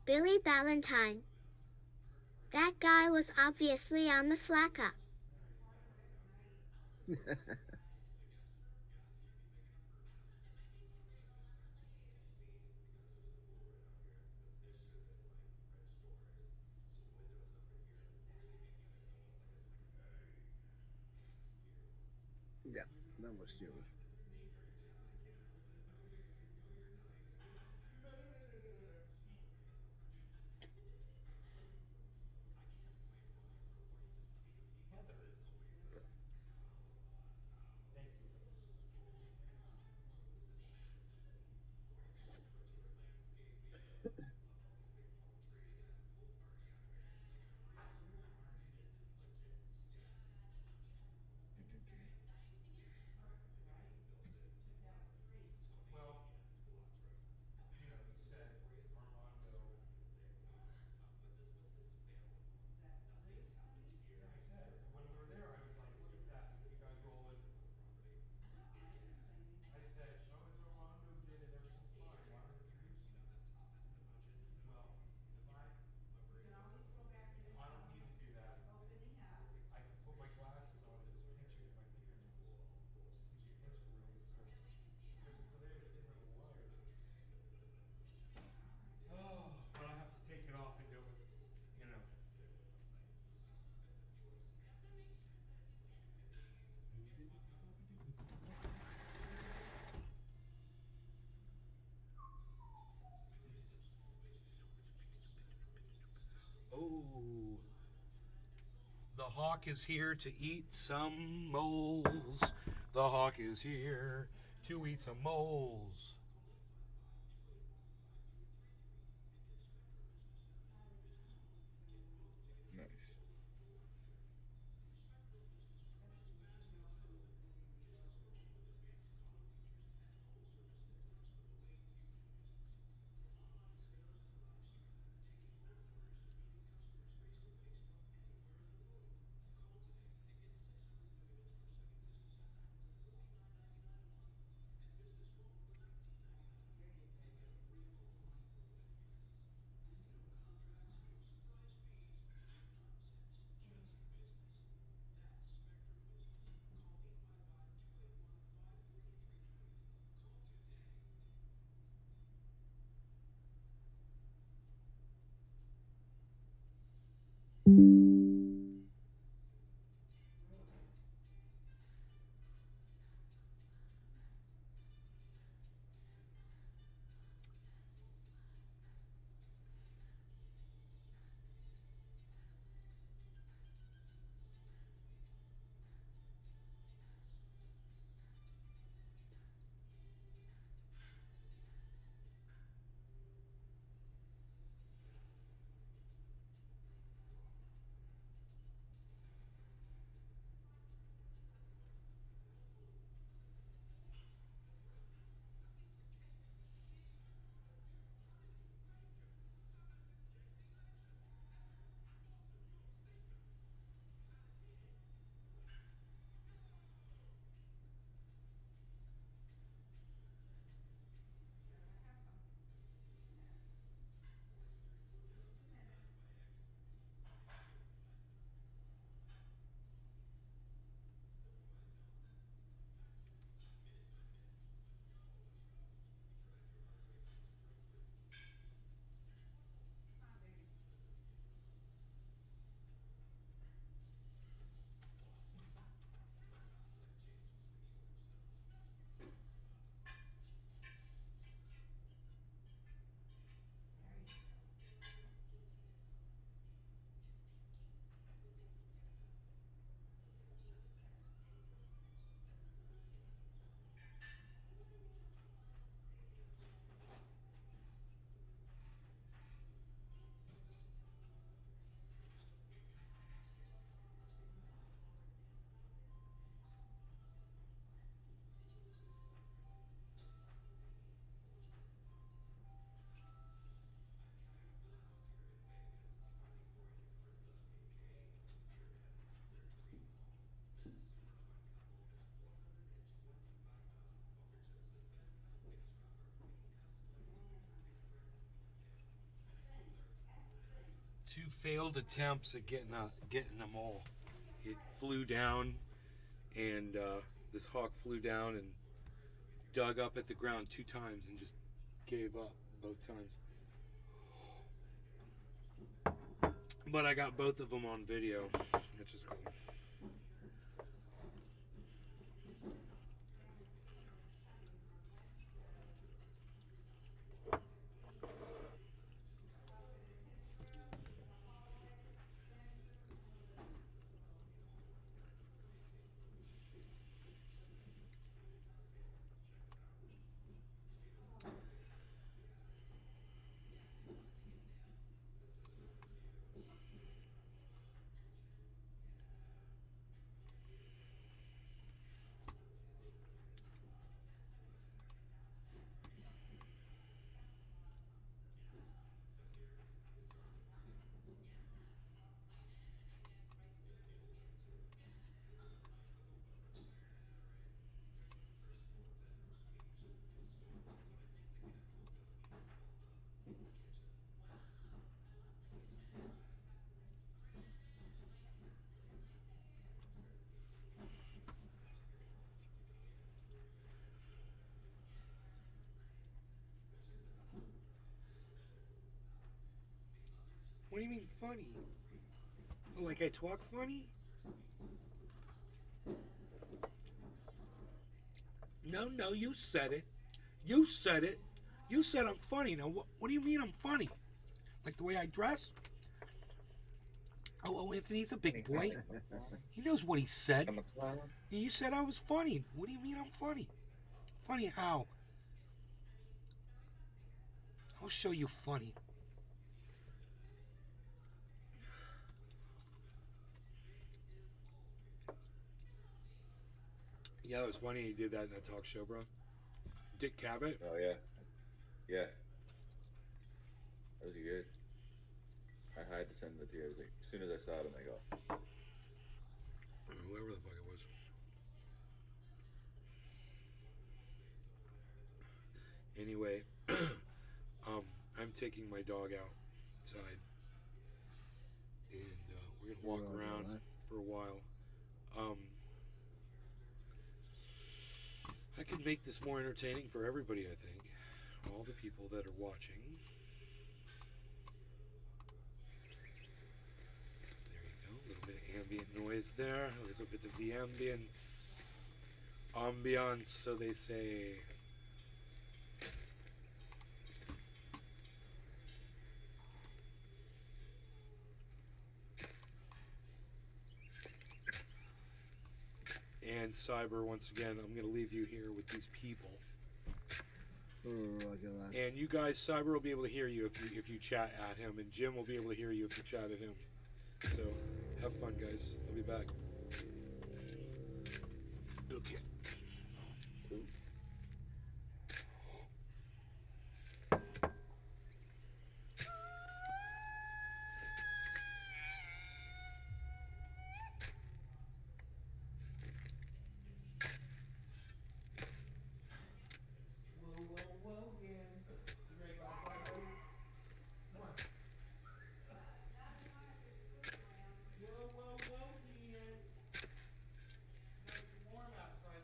Speaker 3: Billy Ballantyne. That guy was obviously on the flack-up.
Speaker 4: Yeah, that was stupid.
Speaker 1: But I have to take it off and do it, you know. Oh, the hawk is here to eat some moles. The hawk is here to eat some moles.
Speaker 2: Nice.
Speaker 1: 2 failed attempts at getting a mole. It flew down, and this hawk flew down and dug up at the ground 2 times and just gave up both times. But I got both of them on video, which is cool. What do you mean funny? Oh, like I talk funny? No, you said it. You said it. You said I'm funny. Now, what do you mean I'm funny? Like the way I dress? Oh, Anthony's a big boy. He knows what he said.
Speaker 5: I'm a clown.
Speaker 1: You said I was funny. What do you mean I'm funny? Funny how? I'll show you funny. Yeah, it was funny he did that in that talk show, bro. Dick Cavett.
Speaker 2: Oh yeah, yeah. That was good. I had to send it to you. I was like, as soon as I saw it, I'm like, oh.
Speaker 1: Whoever the fuck it was. Anyway, I'm taking my dog outside, and we're gonna walk around for a while. I can make this more entertaining for everybody, I think. All the people that are watching. There you go. A little bit of ambient noise there. A little bit of the ambience. Ambiance, so they say. And Cyber, once again, I'm going to leave you here with these people. And you guys, Cyber will be able to hear you if you chat at him, and Jim will be able to hear you if you chat at him. So, have fun, guys. I'll be back. Okay. Warm outside,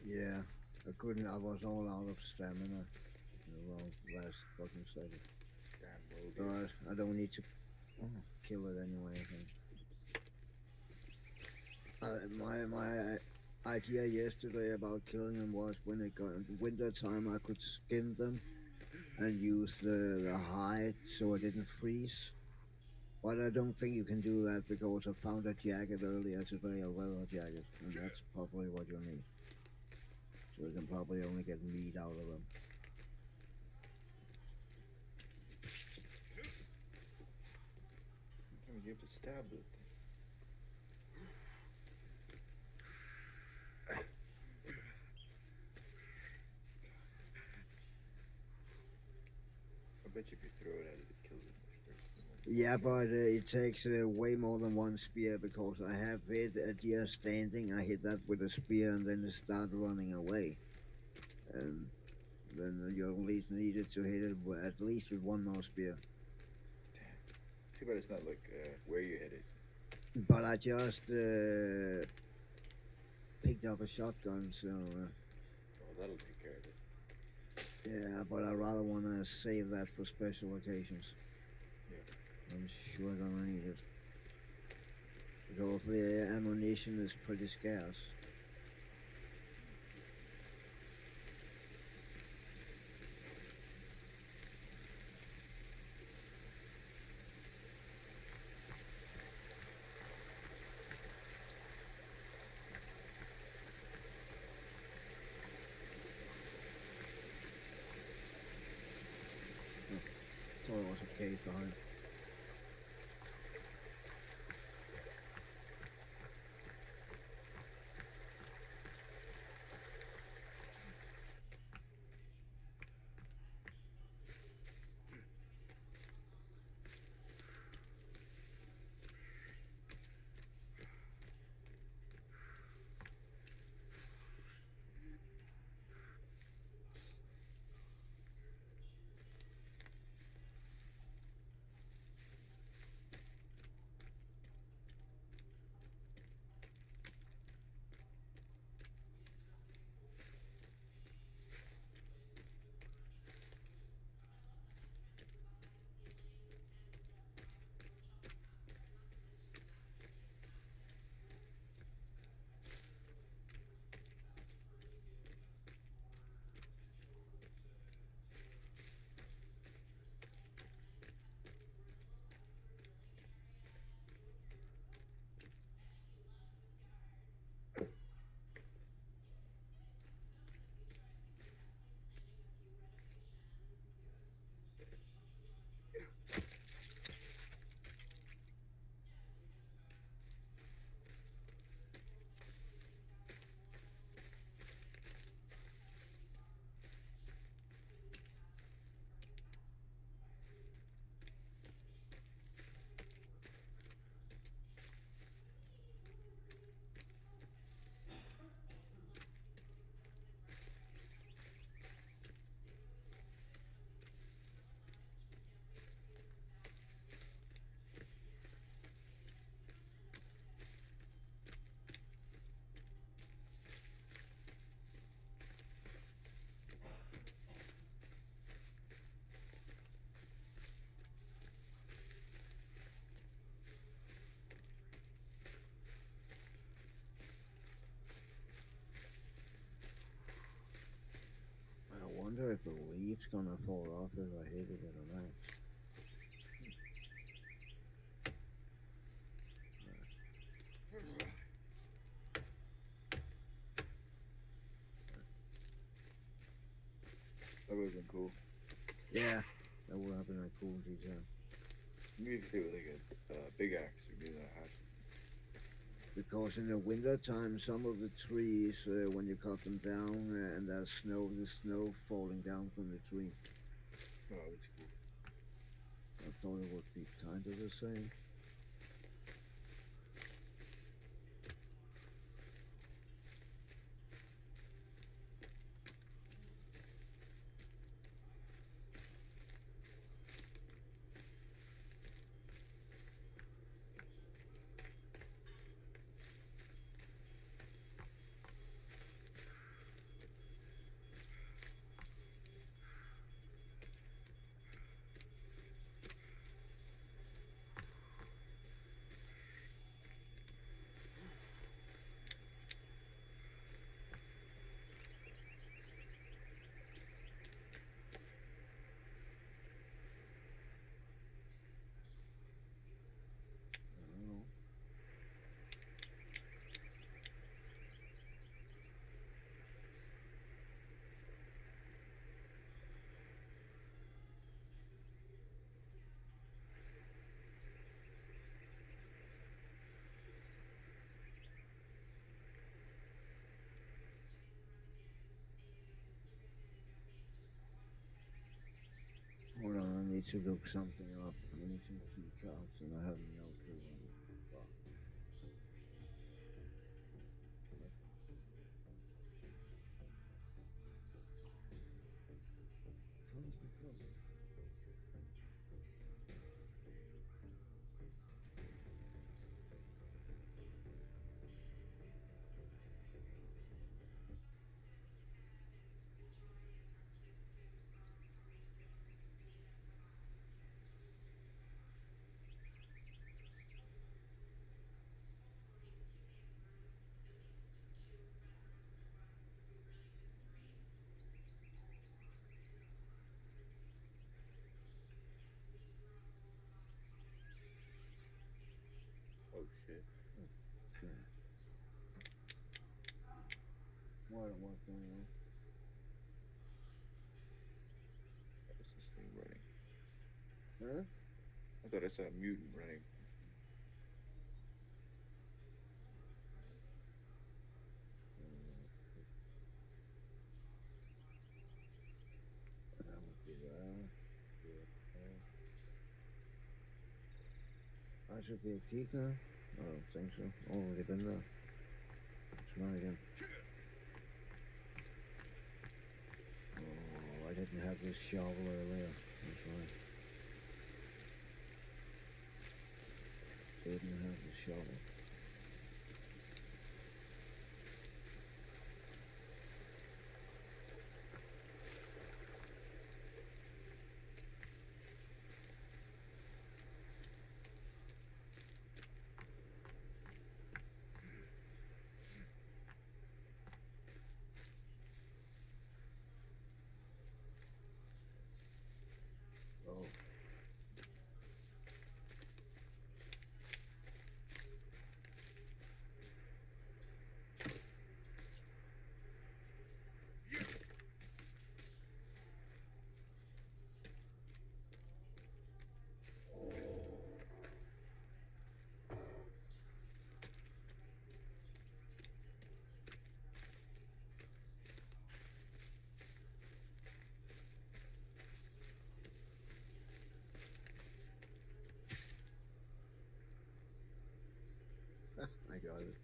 Speaker 4: Yeah, I couldn't. I was all out of stamina in the last fucking second.
Speaker 2: Damn
Speaker 4: So
Speaker 2: movie.
Speaker 4: I don't need to kill it anyway. I think. My idea yesterday about killing them was when it got winter time, I could skin them and use the hide so it didn't freeze. But I don't think you can do that because I found a jacket earlier today, a leather jacket, and that's probably what you need. So we can probably only get meat out of them.
Speaker 2: Sometimes you have to stab this thing. I bet you if you throw it at it, it kills it much quicker.
Speaker 4: Yeah, but it takes way more than one spear because I have hit a deer standing. I hit that with a spear and then it started running away. And then you at least needed to hit it at least with one more spear.
Speaker 2: Damn. Too bad it's not like where you hit it.
Speaker 4: But I just picked up a shotgun, so
Speaker 2: Well, that'll take care of it.
Speaker 4: yeah. But I rather want to save that for special occasions.
Speaker 2: Yeah.
Speaker 4: I'm sure gonna need it because the ammunition is pretty scarce. Thought it was a cave behind. I wonder if the leaf's gonna fall off if I hit it or not.
Speaker 2: That would have been cool.
Speaker 4: Yeah, that would have been a cool detail.
Speaker 2: Maybe if it was like a big axe or maybe that hat.
Speaker 4: Because in the winter time, some of the trees, when you cut them down, and there's snow, the snow falling down from the tree.
Speaker 2: Oh, that's cool.
Speaker 4: I thought it would be kind of the same. need to look something up. I need some key cards, and I have no clue what it is. Fuck.
Speaker 2: Oh shit.
Speaker 4: Okay. What's going on?
Speaker 2: What's this thing running?
Speaker 4: Huh?
Speaker 2: I thought I saw a mutant running.
Speaker 4: That would be that. I should be a key card? I don't think so. Already been there. Try again. Oh, I didn't have this shovel earlier. That's right. Didn't have the shovel. Oh. I got it.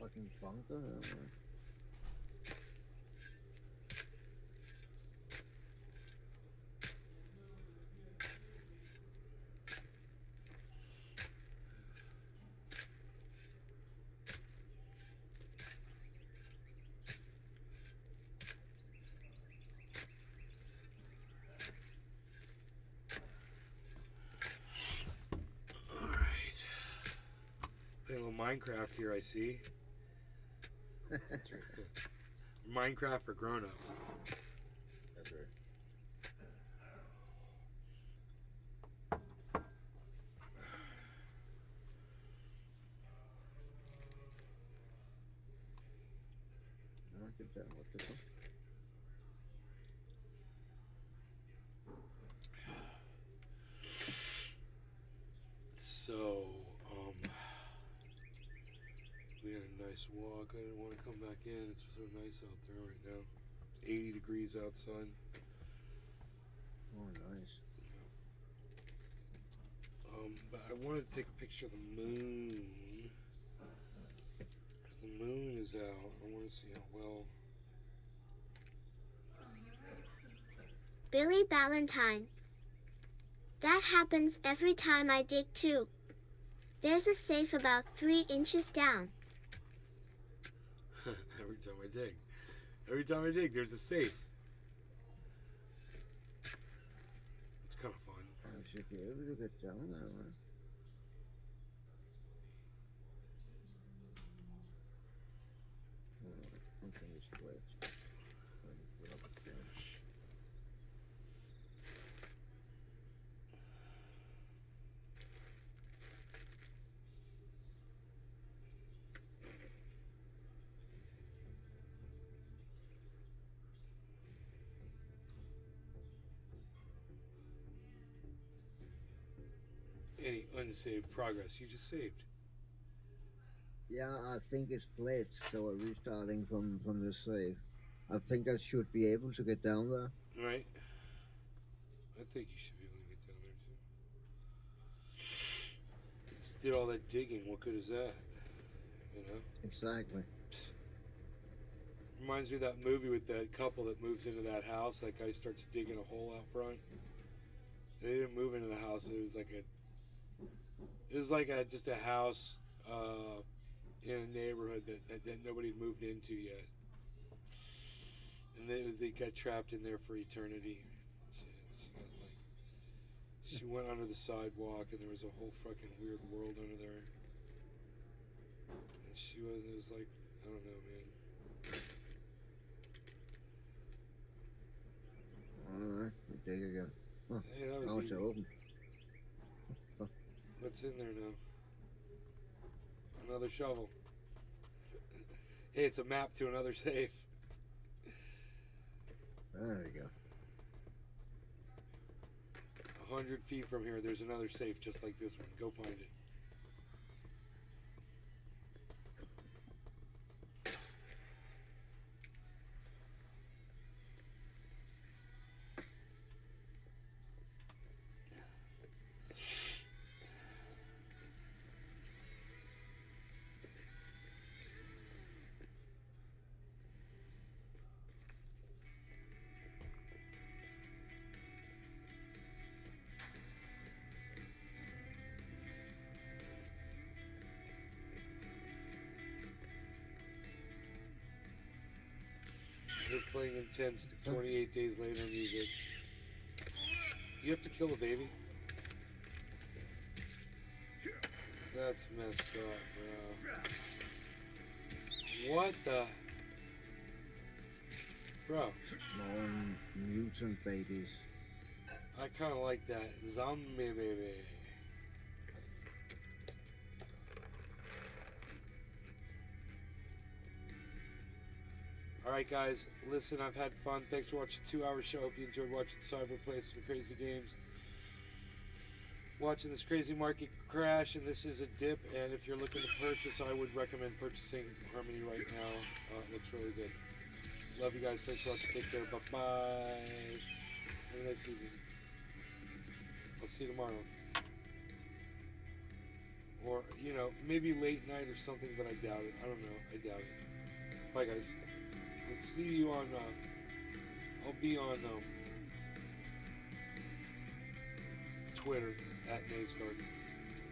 Speaker 4: Fucking bunker.
Speaker 1: Alright. Play a little Minecraft here, I see.
Speaker 2: That's right.
Speaker 1: Minecraft for grown-ups.
Speaker 2: That's right.
Speaker 4: I could tell what the fuck.
Speaker 1: nice walk. I didn't want to come back in. It's so nice out there right now. It's 80 degrees outside.
Speaker 4: Oh, nice.
Speaker 1: But I wanted to take a picture of the moon. Because the moon is out. I want to see how well.
Speaker 3: Billy Ballantyne. That happens every time I dig too. There's a safe about 3 inches down.
Speaker 1: Every time I dig. Every time I dig, there's a safe. It's kind of fun.
Speaker 4: I should be able to get down there, right? Okay, it's glitched.
Speaker 1: Any unsaved progress you just saved.
Speaker 4: Yeah, I think it's glitched, so we're restarting from the save. I think I should be able to get down there.
Speaker 1: Right? I think you should be able to get down there too. Just did all that digging. What good is that? You know?
Speaker 4: Exactly.
Speaker 1: Reminds me of that movie with that couple that moves into that house. That guy starts digging a hole out front. They didn't move into the house. It was like just a house in a neighborhood that nobody had moved into yet. And they got trapped in there for eternity. She went under the sidewalk, and there was a whole fucking weird world under there. And it was like, I don't know, man.
Speaker 4: Alright, we dig again. Oh,
Speaker 1: Hey, that was
Speaker 4: now it's
Speaker 1: easy.
Speaker 4: open.
Speaker 1: What's in there now? Another shovel. Hey, it's a map to another safe.
Speaker 4: There we go.
Speaker 1: 100 feet from here, there's another safe just like this one. Go find it. They're playing intense 28 days later music. You have to kill the baby? That's messed up, bro. What the? Bro.
Speaker 4: Non-mutant babies.
Speaker 1: I kind of like that. Zombie baby. Alright guys, listen, I've had fun. Thanks for watching a 2-hour show. Hope you enjoyed watching Cyber play some crazy games. Watching this crazy market crash, and this is a dip, and if you're looking to purchase, I would recommend purchasing Harmony right now. It looks really good. Love you guys. Thanks for watching. Take care. Bye-bye. Have a nice evening. I'll see you tomorrow. Or, you know, maybe late night or something, but I doubt it. I don't know. I doubt it. Bye, guys. I'll see you on, I'll be on, Twitter @NaysGarden.